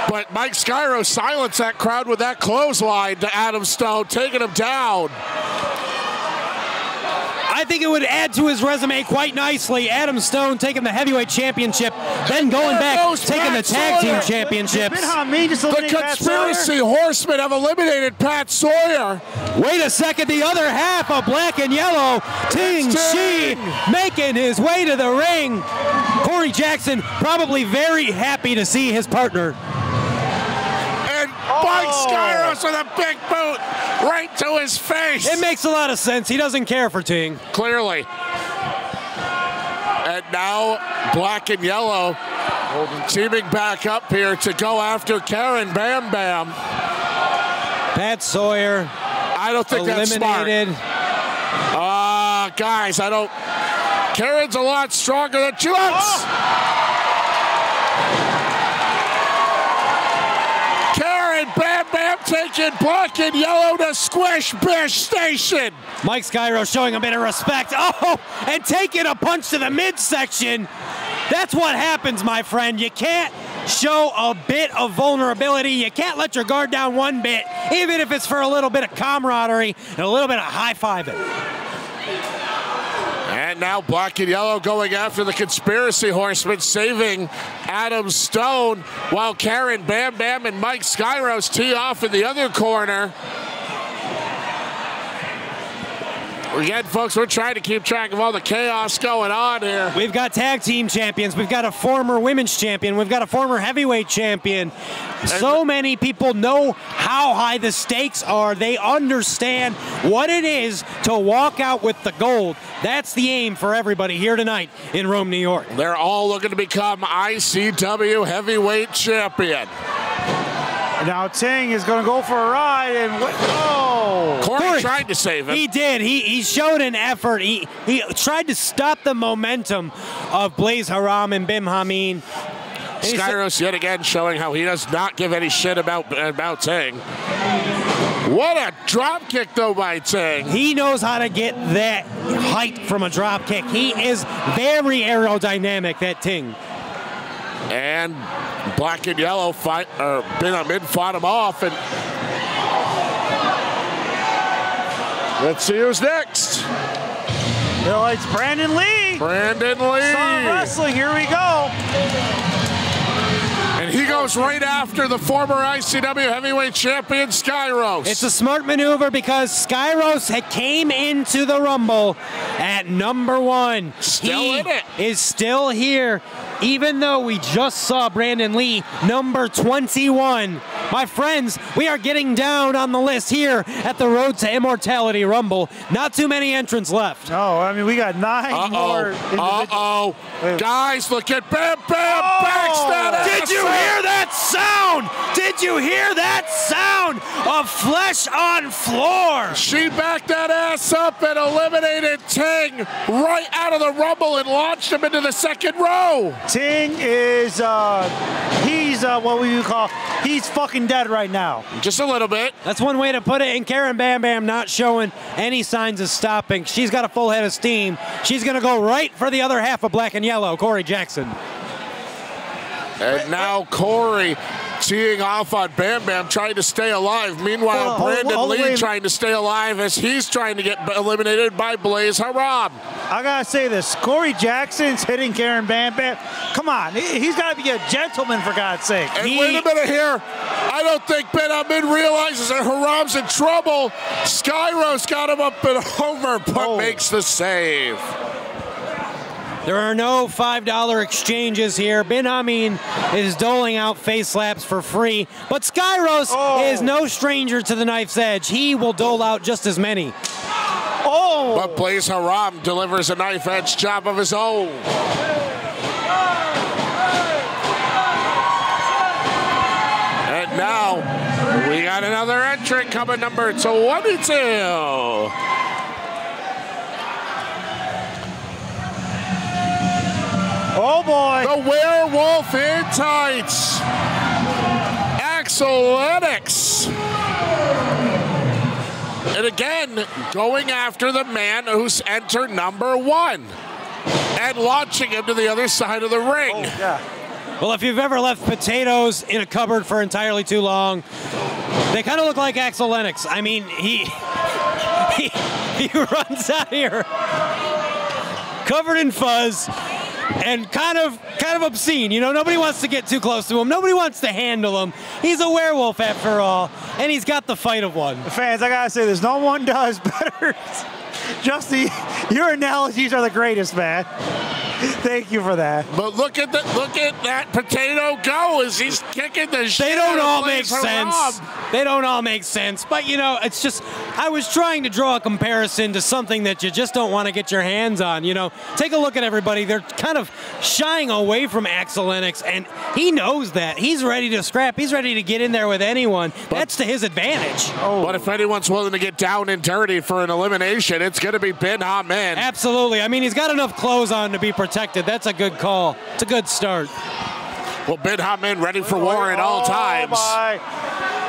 But Mike Skyros silenced that crowd with that clothesline to Adam Stone, taking him down. I think it would add to his resume quite nicely. Adam Stone taking the heavyweight championship, then going back, taking the tag team championships. The Conspiracy Horsemen have eliminated Pat Sawyer. Wait a second, the other half of Black and Yellow, Ting Shi, making his way to the ring. Corey Jackson probably very happy to see his partner. Mike Skyros with a big boot right to his face. It makes a lot of sense. He doesn't care for Ting. Clearly. And now Black and Yellow teaming back up here to go after Karen Bam Bam. Pat Sawyer. I don't think eliminated. That's smart. Guys, I don't. Karen's a lot stronger than she looks. Bam Bam taking Black and Yellow to Squish Bish Station. Mike Skyros showing a bit of respect. Oh, and taking a punch to the midsection. That's what happens, my friend. You can't show a bit of vulnerability. You can't let your guard down one bit, even if it's for a little bit of camaraderie and a little bit of high-fiving. And now Black and Yellow going after the Conspiracy Horsemen, saving Adam Stone, while Karen Bam Bam and Mike Skyros tee off in the other corner. Again, folks, we're trying to keep track of all the chaos going on here. We've got tag team champions. We've got a former women's champion. We've got a former heavyweight champion. So many people know how high the stakes are. They understand what it is to walk out with the gold. That's the aim for everybody here tonight in Rome, New York. They're all looking to become ICW heavyweight champion. Now Ting is going to go for a ride, and Corey tried to save him. He did. He showed an effort. He tried to stop the momentum of Blaze Haram and Bim Hameen. Skyros yet again showing how he does not give any shit about Ting. What a drop kick though by Ting. He knows how to get that height from a drop kick. He is very aerodynamic, that Ting. And Black and Yellow fought him off, and let's see who's next. It's Brandon Lee. Brandon Lee. Song of Wrestling, here we go. And And he goes right after the former ICW heavyweight champion, Skyros. It's a smart maneuver because Skyros came into the Rumble at number 1. Still in it. Is still here, even though we just saw Brandon Lee, number 21. My friends, we are getting down on the list here at the Road to Immortality Rumble. Not too many entrants left. No, I mean, we got 9 more. Guys, look at Bam Bam backstab. Did you hear that sound? Did you hear that sound of flesh on floor? She backed that ass up and eliminated Ting right out of the Rumble and launched him into the second row. Ting is, he's what we would call, he's fucking dead right now. Just a little bit. That's one way to put it. And Karen Bam Bam not showing any signs of stopping. She's got a full head of steam. She's going to go right for the other half of Black and Yellow, Corey Jackson. And now Corey teeing off on Bam Bam, trying to stay alive. Meanwhile, Brandon Lee trying to stay alive as he's trying to get eliminated by Blaze Haram. I gotta say this, Corey Jackson's hitting Karen Bam Bam. Come on, he's gotta be a gentleman for God's sake. And wait a minute here. I don't think Ben Amin realizes that Haram's in trouble. Skyros got him up and over, but makes the save. There are no $5 exchanges here. Ben Amin is doling out face slaps for free, but Skyros is no stranger to the knife's edge. He will dole out just as many. But Blaze Haram delivers a knife edge chop of his own. And now we got another entrant coming, number 22. Oh boy! The werewolf in tights, Axel Lennox. And again, going after the man who's entered number 1 and launching him to the other side of the ring. Oh, yeah. Well, if you've ever left potatoes in a cupboard for entirely too long, they kind of look like Axel Lennox. I mean, he runs out here covered in fuzz and kind of obscene. You know, nobody wants to get too close to him. Nobody wants to handle him. He's a werewolf after all, and he's got the fight of one. Fans, I gotta say this, no one does better. Justy, your analogies are the greatest, man. Thank you for that. But look at that potato go as he's kicking the shit. They don't out all of make Blaze sense. Haram. They don't all make sense. But, you know, it's just, I was trying to draw a comparison to something that you just don't want to get your hands on. You know, take a look at everybody. They're kind of shying away from Axel Lennox, and he knows that. He's ready to scrap. He's ready to get in there with anyone. That's to his advantage. But if anyone's willing to get down and dirty for an elimination, it's going to be Ben Haman. Absolutely. I mean, he's got enough clothes on to be protected. That's a good call. It's a good start. Well, Ben Haman ready for war at all times.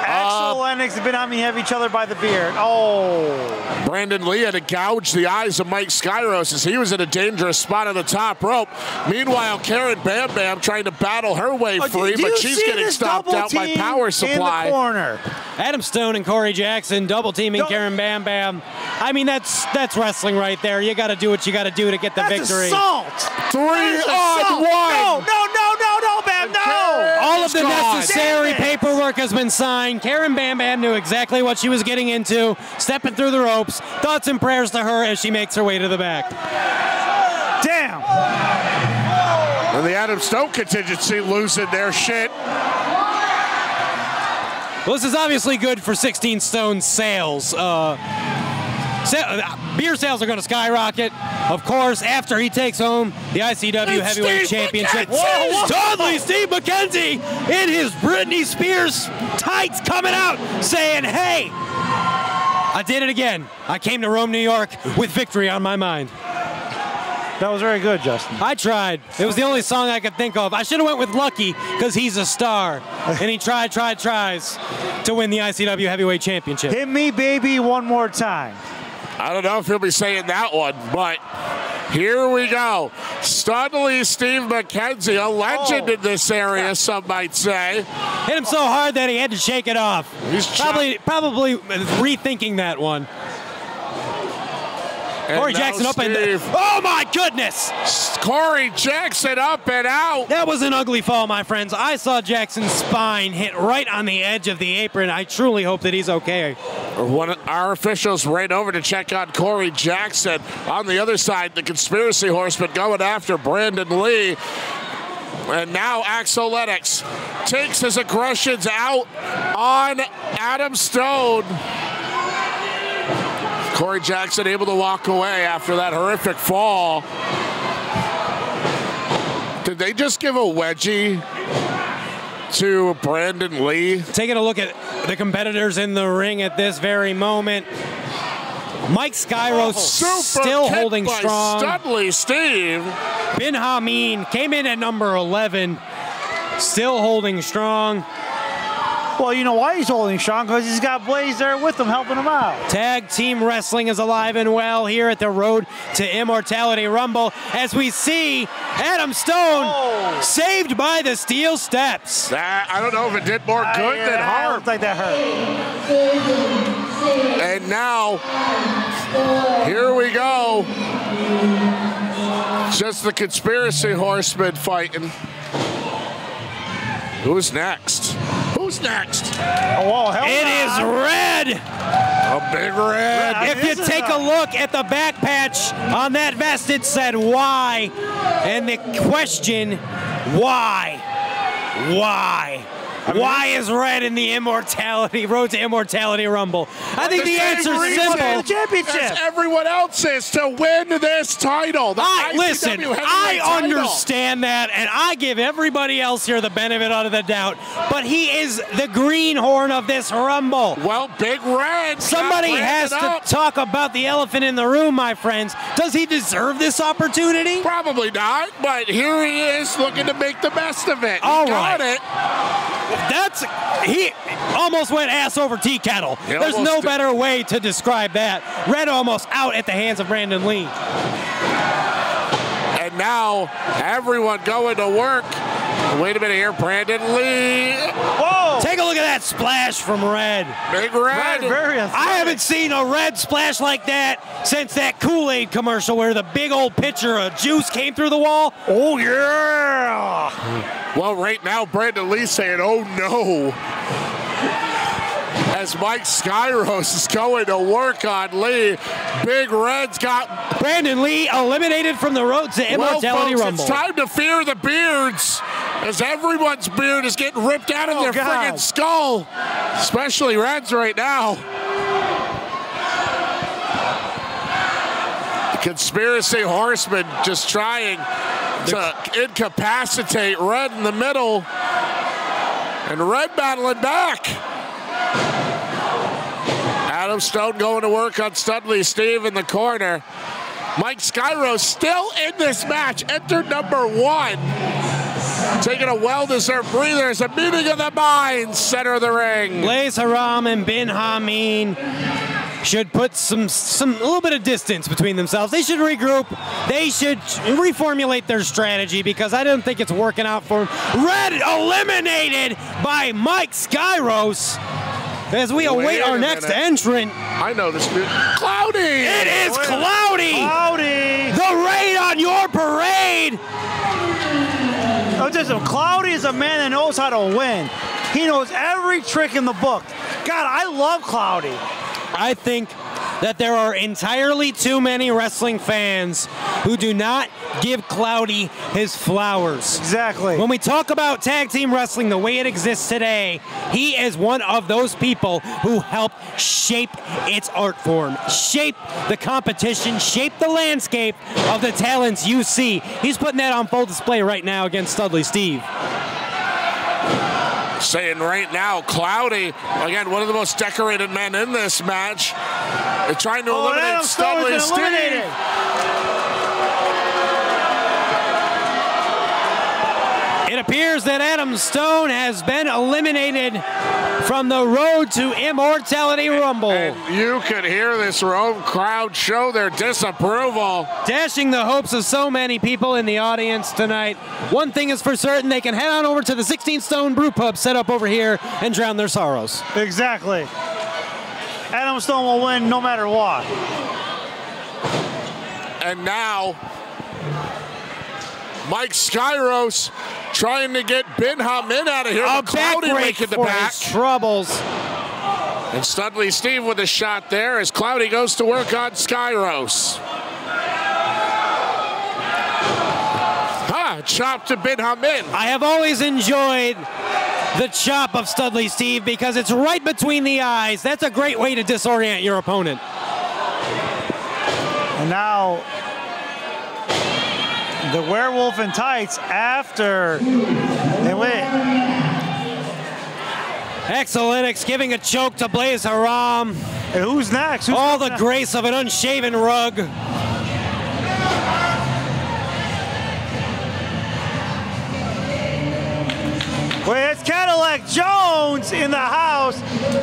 Axel Lennox and Ben Haman have each other by the beard. Brandon Lee had to gouge the eyes of Mike Skyros as he was in a dangerous spot on the top rope. Meanwhile, Karen Bam Bam trying to battle her way free, but she's getting stopped out by Power Supply. In the corner. Adam Stone and Corey Jackson double teaming Karen Bam Bam. I mean, that's wrestling right there. You got to do what you got to do to get the victory. Assault. 3 on 1. No, Bam, no. All of the necessary paperwork has been signed. Karen Bam Bam knew exactly what she was getting into, stepping through the ropes. Thoughts and prayers to her as she makes her way to the back. Damn. And the Adam Stone contingency losing their shit. Well, this is obviously good for 16 Stone's sales. Beer sales are going to skyrocket, of course, after he takes home the ICW Heavyweight Championship. Totally Steve McKenzie in his Britney Spears tights coming out saying, hey, I did it again. I came to Rome, New York with victory on my mind. That was very good, Justin. I tried. It was the only song I could think of. I should have went with Lucky because he's a star. And he tries to win the ICW Heavyweight Championship. Hit me, baby, one more time. I don't know if he'll be saying that one, but here we go. Studley Steve McKenzie, a legend in this area, some might say. Hit him so hard that he had to shake it off. He's probably rethinking that one. Corey now Jackson up and oh my goodness! Corey Jackson up and out. That was an ugly fall, my friends. I saw Jackson's spine hit right on the edge of the apron. I truly hope that he's okay. Our officials ran over to check on Corey Jackson. On the other side, the Conspiracy Horseman going after Brandon Lee. And now Axel Lennox takes his aggressions out on Adam Stone. Corey Jackson able to walk away after that horrific fall. Did they just give a wedgie to Brandon Lee? Taking a look at the competitors in the ring at this very moment. Mike Skyros still holding strong. Studley Steve. Bin Hameen came in at number 11, still holding strong. Well, you know why he's holding strong? Because he's got Blaze there with him, helping him out. Tag team wrestling is alive and well here at the Road to Immortality Rumble as we see Adam Stone saved by the steel steps. I don't know if it did more good than harm. Looks like that hurt. And now, here we go. Just the Conspiracy Horsemen fighting. Who's next? Who's next? Oh, hell It is Red. A big Red. If you take a look at the back patch on that vest, it said why. And the question, why? Why? Why is Red in the Road to Immortality Rumble? I think the answer is simple. Championship. As everyone else is to win this title. Listen, I understand that, and I give everybody else here the benefit out of the doubt, but he is the greenhorn of this Rumble. Well, Big Red. Somebody has to talk about the elephant in the room, my friends. Does he deserve this opportunity? Probably not, but here he is looking to make the best of it. All he got it. He almost went ass over tea kettle. There's no better way to describe that. Red almost out at the hands of Brandon Lee. And now everyone going to work. Wait a minute here, Brandon Lee. Whoa! Take a look at that splash from Red. Big Red. I haven't seen a Red splash like that since that Kool-Aid commercial where the big old pitcher of juice came through the wall. Oh, yeah! Well, right now, Brandon Lee saying, oh, no. As Mike Skyros is going to work on Lee. Big Red's got Brandon Lee eliminated from the Road to Immortality folks, Rumble. It's time to fear the beards, as everyone's beard is getting ripped out of their friggin' skull, especially Red's right now. The Conspiracy Horseman just trying to incapacitate Red in the middle, and Red battling back. Adam Stone going to work on Studley Steve in the corner. Mike Skyros still in this match, entered number 1. Taking a well-deserved breather as a meeting of the minds, center of the ring. Blaze Haram and Bin Hameen should put some little bit of distance between themselves. They should regroup. They should reformulate their strategy because I don't think it's working out for them. Red eliminated by Mike Skyros as we await our next entrant. I know this dude. Cloudy! It is Cloudy! Cloudy! The raid on your parade! Cloudy is a man that knows how to win. He knows every trick in the book. God, I love Cloudy. I think that there are entirely too many wrestling fans who do not give Cloudy his flowers. Exactly. When we talk about tag team wrestling the way it exists today, he is one of those people who helped shape its art form, shape the competition, shape the landscape of the talents you see. He's putting that on full display right now against Studley Steve. Saying right now, Cloudy, again, one of the most decorated men in this match, is trying to eliminate Studley Steve. It appears that Adam Stone has been eliminated from the Road to Immortality Rumble. And you could hear this crowd show their disapproval. Dashing the hopes of so many people in the audience tonight. One thing is for certain, they can head on over to the 16 Stone Brew Pub set up over here and drown their sorrows. Exactly. Adam Stone will win no matter what. And now, Mike Skyros trying to get Ben Hamin out of here. A Cloudy making the for back. his troubles. And Studley Steve with a shot there as Cloudy goes to work on Skyros. Chop to Ben Hamin. I have always enjoyed the chop of Studley Steve because it's right between the eyes. That's a great way to disorient your opponent. And now the werewolf in tights after they win. Excellenix giving a choke to Blaze Haram. And who's next? All the grace of an unshaven rug. Wait, that's Cadillac Jones in the house.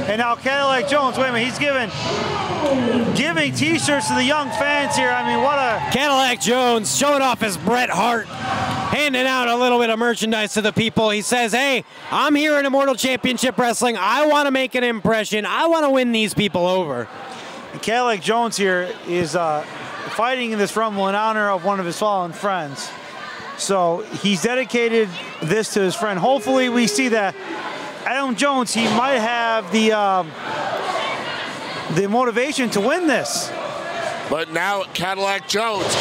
And now Cadillac Jones, wait a minute, he's giving t-shirts to the young fans here. I mean, what a... Cadillac Jones showing off his Bret Hart, handing out a little bit of merchandise to the people. He says, hey, I'm here in Immortal Championship Wrestling. I want to make an impression. I want to win these people over. And Cadillac Jones here is fighting in this Rumble in honor of one of his fallen friends. So he's dedicated this to his friend. Hopefully we see that Adam Jones, he might have the motivation to win this. But now Cadillac Jones,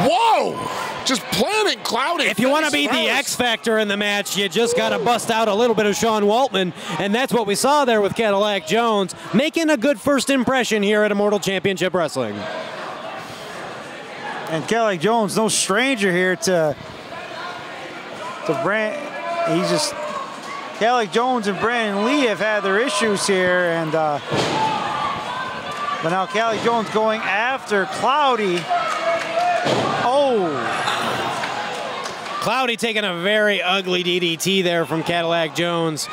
whoa! Just planting Cloudy. If you want to be the X Factor in the match, you just got to bust out a little bit of Sean Waltman, and that's what we saw there with Cadillac Jones, making a good first impression here at Immortal Championship Wrestling. And Cadillac Jones, no stranger here to Brand. He's just Cadillac Jones and Brandon Lee have had their issues here, and but now Cadillac Jones going after Cloudy. Oh, Cloudy taking a very ugly DDT there from Cadillac Jones.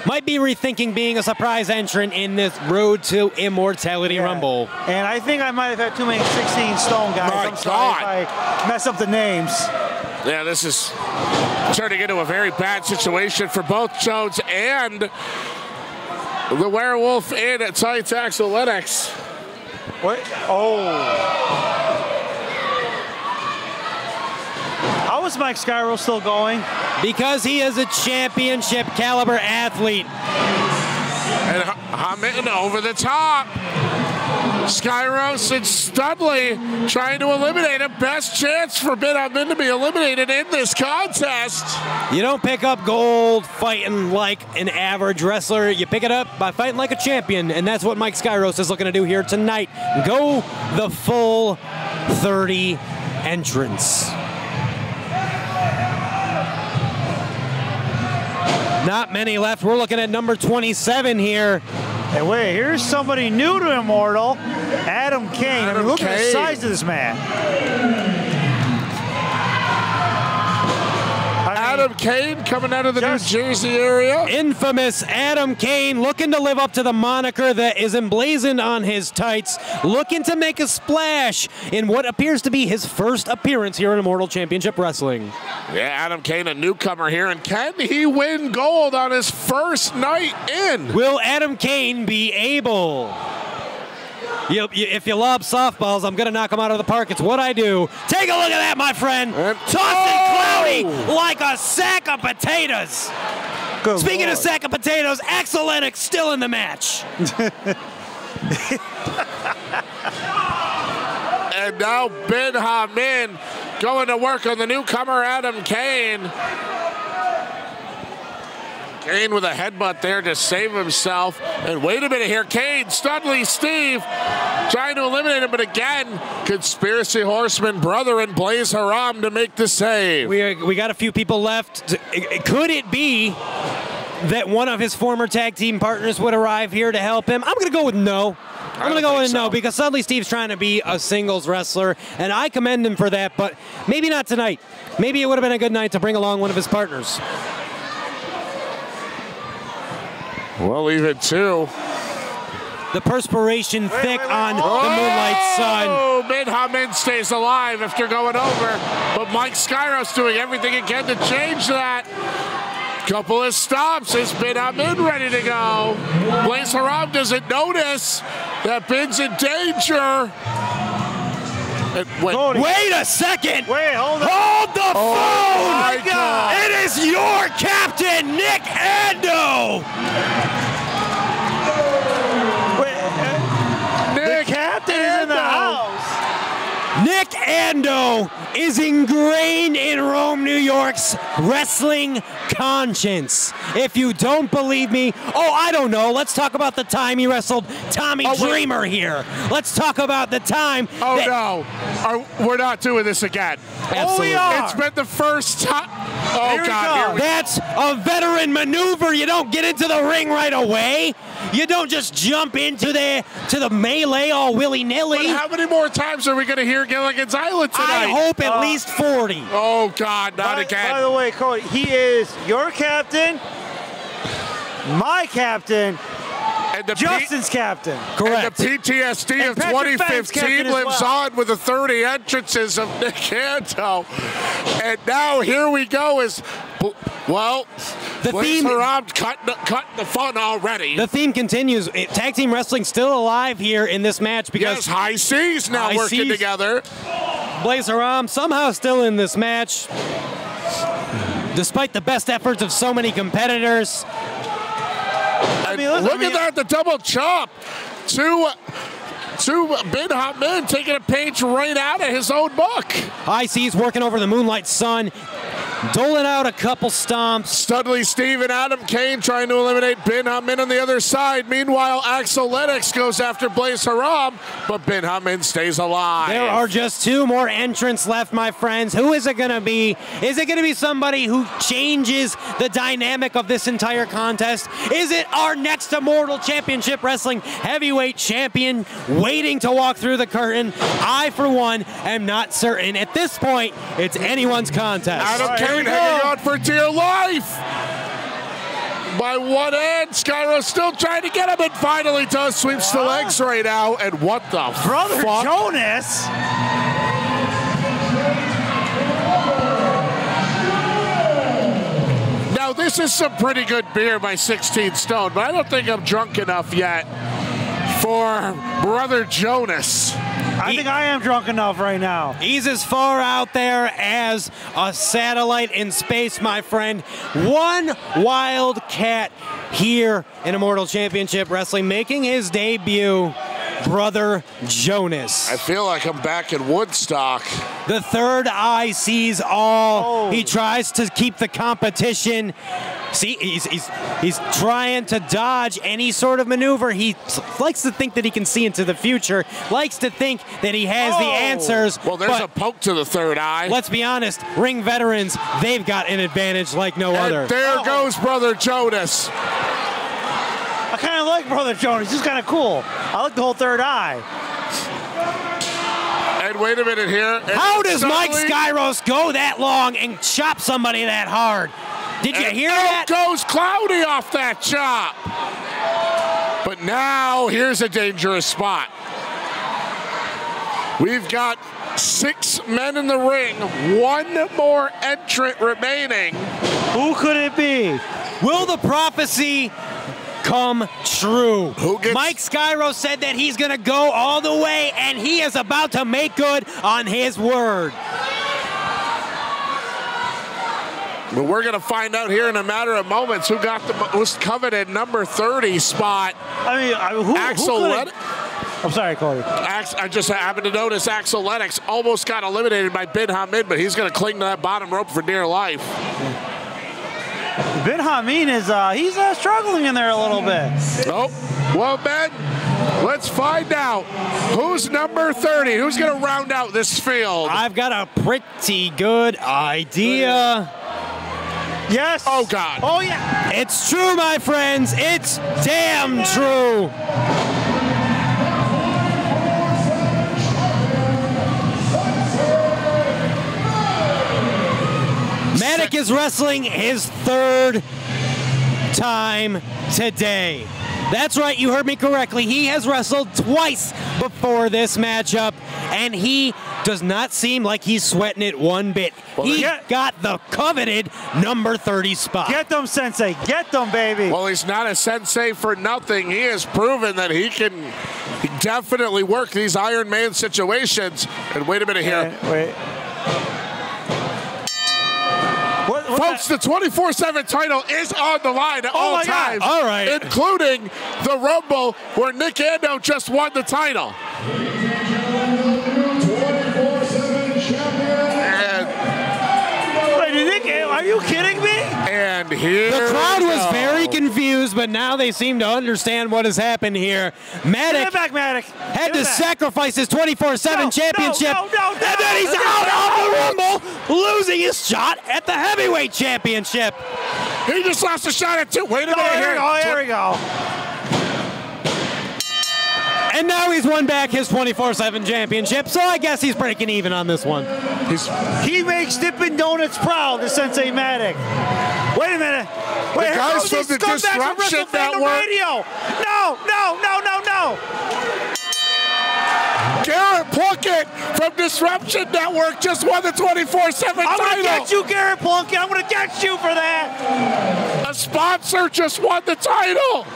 Might be rethinking being a surprise entrant in this Road to Immortality Rumble. And I think I might have had too many 16 stone guys. My I'm sorry God. if I mess up the names. Yeah, this is turning into a very bad situation for both Jones and the werewolf in tights, Axel Lennox. What? Oh. How is Mike Skyro still going? Because he is a championship caliber athlete. And Hamin over the top. Skyros and Studley trying to eliminate him. Best chance for Ben Hamin to be eliminated in this contest. You don't pick up gold fighting like an average wrestler. You pick it up by fighting like a champion, and that's what Mike Skyros is looking to do here tonight. Go the full 30 entrance. Not many left. We're looking at number 27 here. Hey, wait, here's somebody new to Immortal, Adam Kane. I mean, look at the size of this man. Adam Kane coming out of the New Jersey area. Infamous Adam Kane looking to live up to the moniker that is emblazoned on his tights, looking to make a splash in what appears to be his first appearance here in Immortal Championship Wrestling. Yeah, Adam Kane, a newcomer here, and can he win gold on his first night in? Will Adam Kane be able? If you lob softballs, I'm going to knock them out of the park. It's what I do. Take a look at that, my friend. Tossing Cloudy like a sack of potatoes. Good Speaking Lord. of sack of potatoes, Axel Lennox still in the match. And now Ben Hamin going to work on the newcomer, Adam Kane. Kane with a headbutt there to save himself. And wait a minute here, Kane, Studley Steve trying to eliminate him, but again, Conspiracy Horseman brother and Blaze Haram to make the save. We got a few people left. Could it be that one of his former tag team partners would arrive here to help him? I'm going to go with no. I'm going to go with no, because Studley Steve's trying to be a singles wrestler, and I commend him for that, but maybe not tonight. Maybe it would have been a good night to bring along one of his partners. Well, even two. The perspiration thick on the Moonlight Sun. Oh, Ben Hamin stays alive after going over, but Mike Skyros doing everything he can to change that. Couple of stops. Is Ben Hamin ready to go? Blaze Haram doesn't notice that Ben's in danger. Cody. Wait a second. Wait, hold on. Hold the phone. my God. It is your captain, Nick Ando. Nick Captain is in the house. Nick Ando is ingrained in Rome, New York's wrestling conscience. If you don't believe me, I don't know. Let's talk about the time he wrestled Tommy Dreamer here. Let's talk about the time. We're not doing this again. Absolutely. we are. It's been the first time. Oh, Here we God. go. Here we That's a veteran maneuver. You don't get into the ring right away. You don't just jump into the melee all willy-nilly. But how many more times are we going to hear Gilligan's Island tonight? I hope at least 40. Oh, God, not again. By the way, Cody, he is your captain, my captain, And the Justin's captain. Correct. And the PTSD And of Patrick Fenn's 2015 captain as lives well. on with the 30 entrances of Nick Ando. And now here we go is, well, The Blaze theme- Haram cutting the fun already. The theme continues. Tag team wrestling still alive here in this match because Yes, High Seas now High working Seas. together. Blaze Haram somehow still in this match. Despite the best efforts of so many competitors. And listen, look at that, the double chop. Two Bin Min taking a page right out of his own book. High Seas working over the Moonlight Sun. Doling out a couple stomps. Studley Steve and Adam Kane trying to eliminate Bin Min on the other side. Meanwhile, Axel Lennox goes after Blaze Haram, but Bin Min stays alive. There are just two more entrants left, my friends. Who is it going to be? Is it going to be somebody who changes the dynamic of this entire contest? Is it our next Immortal Championship Wrestling Heavyweight Champion waiting to walk through the curtain? I, for one, am not certain. At this point, it's anyone's contest. Adam Here Kane we go. hanging on for dear life. By one end, Skyro still trying to get him, and finally does sweeps the legs right now. And what the Brother fuck? Jonas. Now, this is some pretty good beer by 16 Stone, but I don't think I'm drunk enough yet for Brother Jonas. I think I am drunk enough right now. He's as far out there as a satellite in space, my friend. One Wildcat here in Immortal Championship Wrestling, making his debut, Brother Jonas. I feel like I'm back in Woodstock. The third eye sees all. Oh. He tries to keep the competition. See, he's trying to dodge any sort of maneuver. He likes to think that he can see into the future, likes to think that he has the answers. Well, there's but a poke to the third eye. let's be honest, ring veterans, they've got an advantage like no other. And there goes Brother Jonas. I kind of like Brother Jonas. He's kind of cool. I like the whole third eye. And wait a minute here. And How does Mike suddenly- Skyros go that long and chop somebody that hard? Did you and hear out that? goes Cloudy off that chop. But now here's a dangerous spot. We've got 6 men in the ring, 1 more entrant remaining. Who could it be? Will the prophecy come true? Who gets- Mike Skyro said that he's going to go all the way, and he is about to make good on his word. But we're going to find out here in a matter of moments who got the most coveted number 30 spot. I mean, who Axel could it- Lennox. I'm sorry, Cody. I just happened to notice Axel Lennox almost got eliminated by Bin Min, but he's going to cling to that bottom rope for dear life. Ben Hameen is he's struggling in there a little bit. Oh, well, Ben, let's find out who's number 30. Who's going to round out this field? I've got a pretty good idea. Yes. Oh, God. Oh, yeah. It's true, my friends. It's damn true. Matic is wrestling his 3rd time today. That's right, you heard me correctly. He has wrestled twice before this matchup, and he does not seem like he's sweating it one bit. He got the coveted number 30 spot. Get them, Sensei. Get them, baby. Well, he's not a sensei for nothing. He has proven that he can definitely work these Iron Man situations. And wait a minute here. Wait. Folks, the 24/7 title is on the line at all times. All right. Including the Rumble where Nick Ando just won the title. 24/7 champion. Wait, are you kidding me? And here The crowd was we go. very confused, but now they seem to understand what has happened here. Give Matic it back, Matic. had Give it to back. sacrifice his 24/7 championship, no, and then he's out of the Rumble, losing his shot at the heavyweight championship. He just lost a shot at 2. Wait a minute Here here. we go. And now he's won back his 24/7 championship, so I guess he's breaking even on this one. He makes Dippin' Donuts proud, the Sensei Matic. Wait a minute. Wait, guys here goes from these the scumbags from Disruption WrestleFango Network. Radio. No. Garrett Plunkett from Disruption Network just won the 24/7 I'm title. going to get you, Garrett Plunkett. I'm going to get you for that. A sponsor just won the title.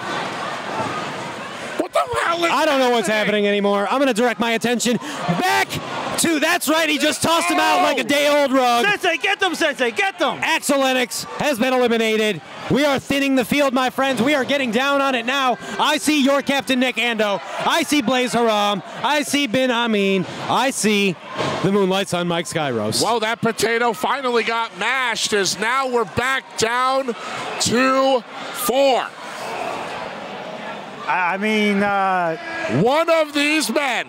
What the hell is I don't know what's happening anymore. I'm going to direct my attention back to, that's right, he just tossed him out like a day-old rug. Sensei, get them, Sensei. Get them. Axel Lennox has been eliminated. We are thinning the field, my friends. We are getting down on it now. I see your captain, Nick Ando. I see Blaze Haram. I see Bin Amin. I see the Moonlight Sun, Mike Skyros. Well, that potato finally got mashed as now we're back down to 4. I mean, One of these men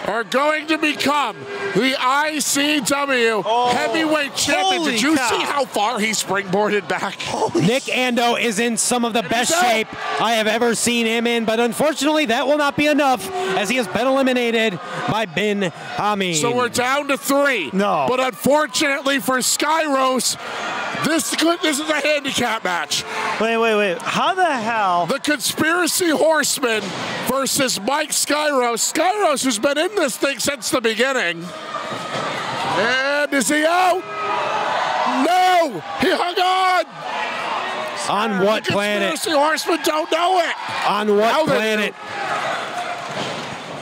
are going to become the ICW heavyweight champion. holy Did you cow. see how far he springboarded back? Nick Ando is in some of the best so. shape I have ever seen him in, but unfortunately that will not be enough as he has been eliminated by Bin Amin. So we're down to 3. No. But unfortunately for Skyros, this is a handicap match. wait. How the hell? The Conspiracy Horseman versus Mike Skyros. Skyros, who's been in this thing since the beginning. And is he out? No! He hung on! On what The planet? Conspiracy Horsemen don't know it! On Now what they planet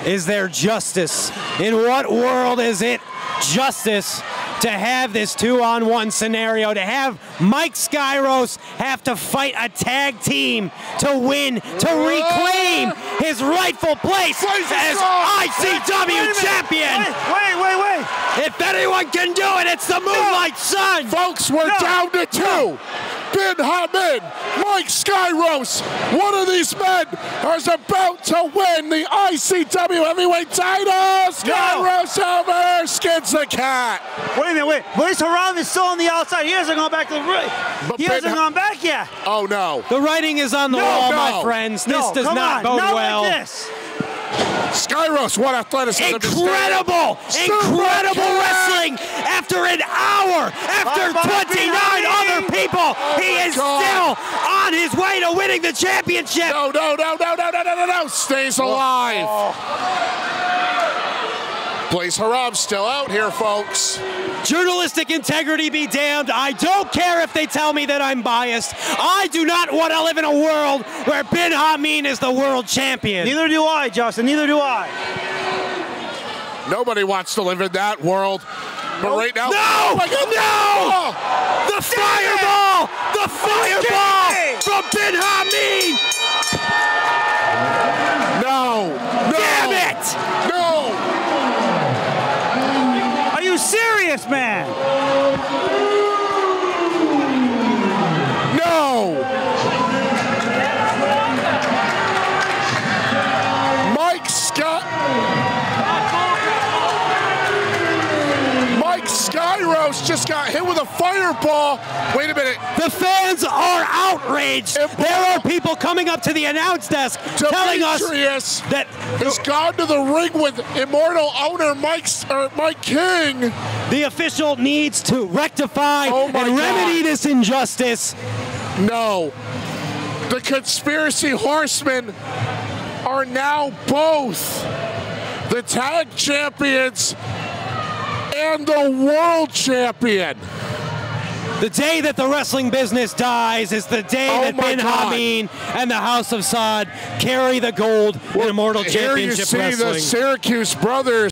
is there justice? In what world is it justice to have this 2-on-1 scenario, to have Mike Skyros have to fight a tag team to win, to reclaim his rightful place as ICW champion? Wait. If anyone can do it, it's the Moonlight Sun! Folks, we're down to 2. Bin Hamid, Mike Skyros, one of these men is about to win the ICW heavyweight title. Skyros over, skins the cat. Wait a minute. Blaze Haram is still on the outside. He hasn't gone back to the ring. But He hasn't gone back yet. Oh no. The writing is on the wall, no. my friends. This does come not on. bode Not well. like this. Skyros, what athleticism. Incredible wrestling after an hour, after 29 other people. He is still on his way to winning the championship. No. Stays alive. Blaze Haram still out here, folks. Journalistic integrity be damned. I don't care if they tell me that I'm biased. I do not want to live in a world where Bin Amin is the world champion. Neither do I, Justin. Neither do I. Nobody wants to live in that world. But right now, No! No! The fireball! The fireball from Bin Amin! No! Damn it! No! Are you serious, man? No! Mike Skyros just got hit with a fireball. Wait a minute. The fans are outraged. There are people coming up to the announce desk telling us Demetrius that has gone to the ring with Immortal owner Mike King. the official needs to rectify and remedy this injustice. No. The Conspiracy Horsemen are now both the tag champions and the world champion. The day that the wrestling business dies is the day that my Bin God. Hameen and the House of Saud carry the gold in Immortal Here you Championship see Wrestling. the Syracuse brothers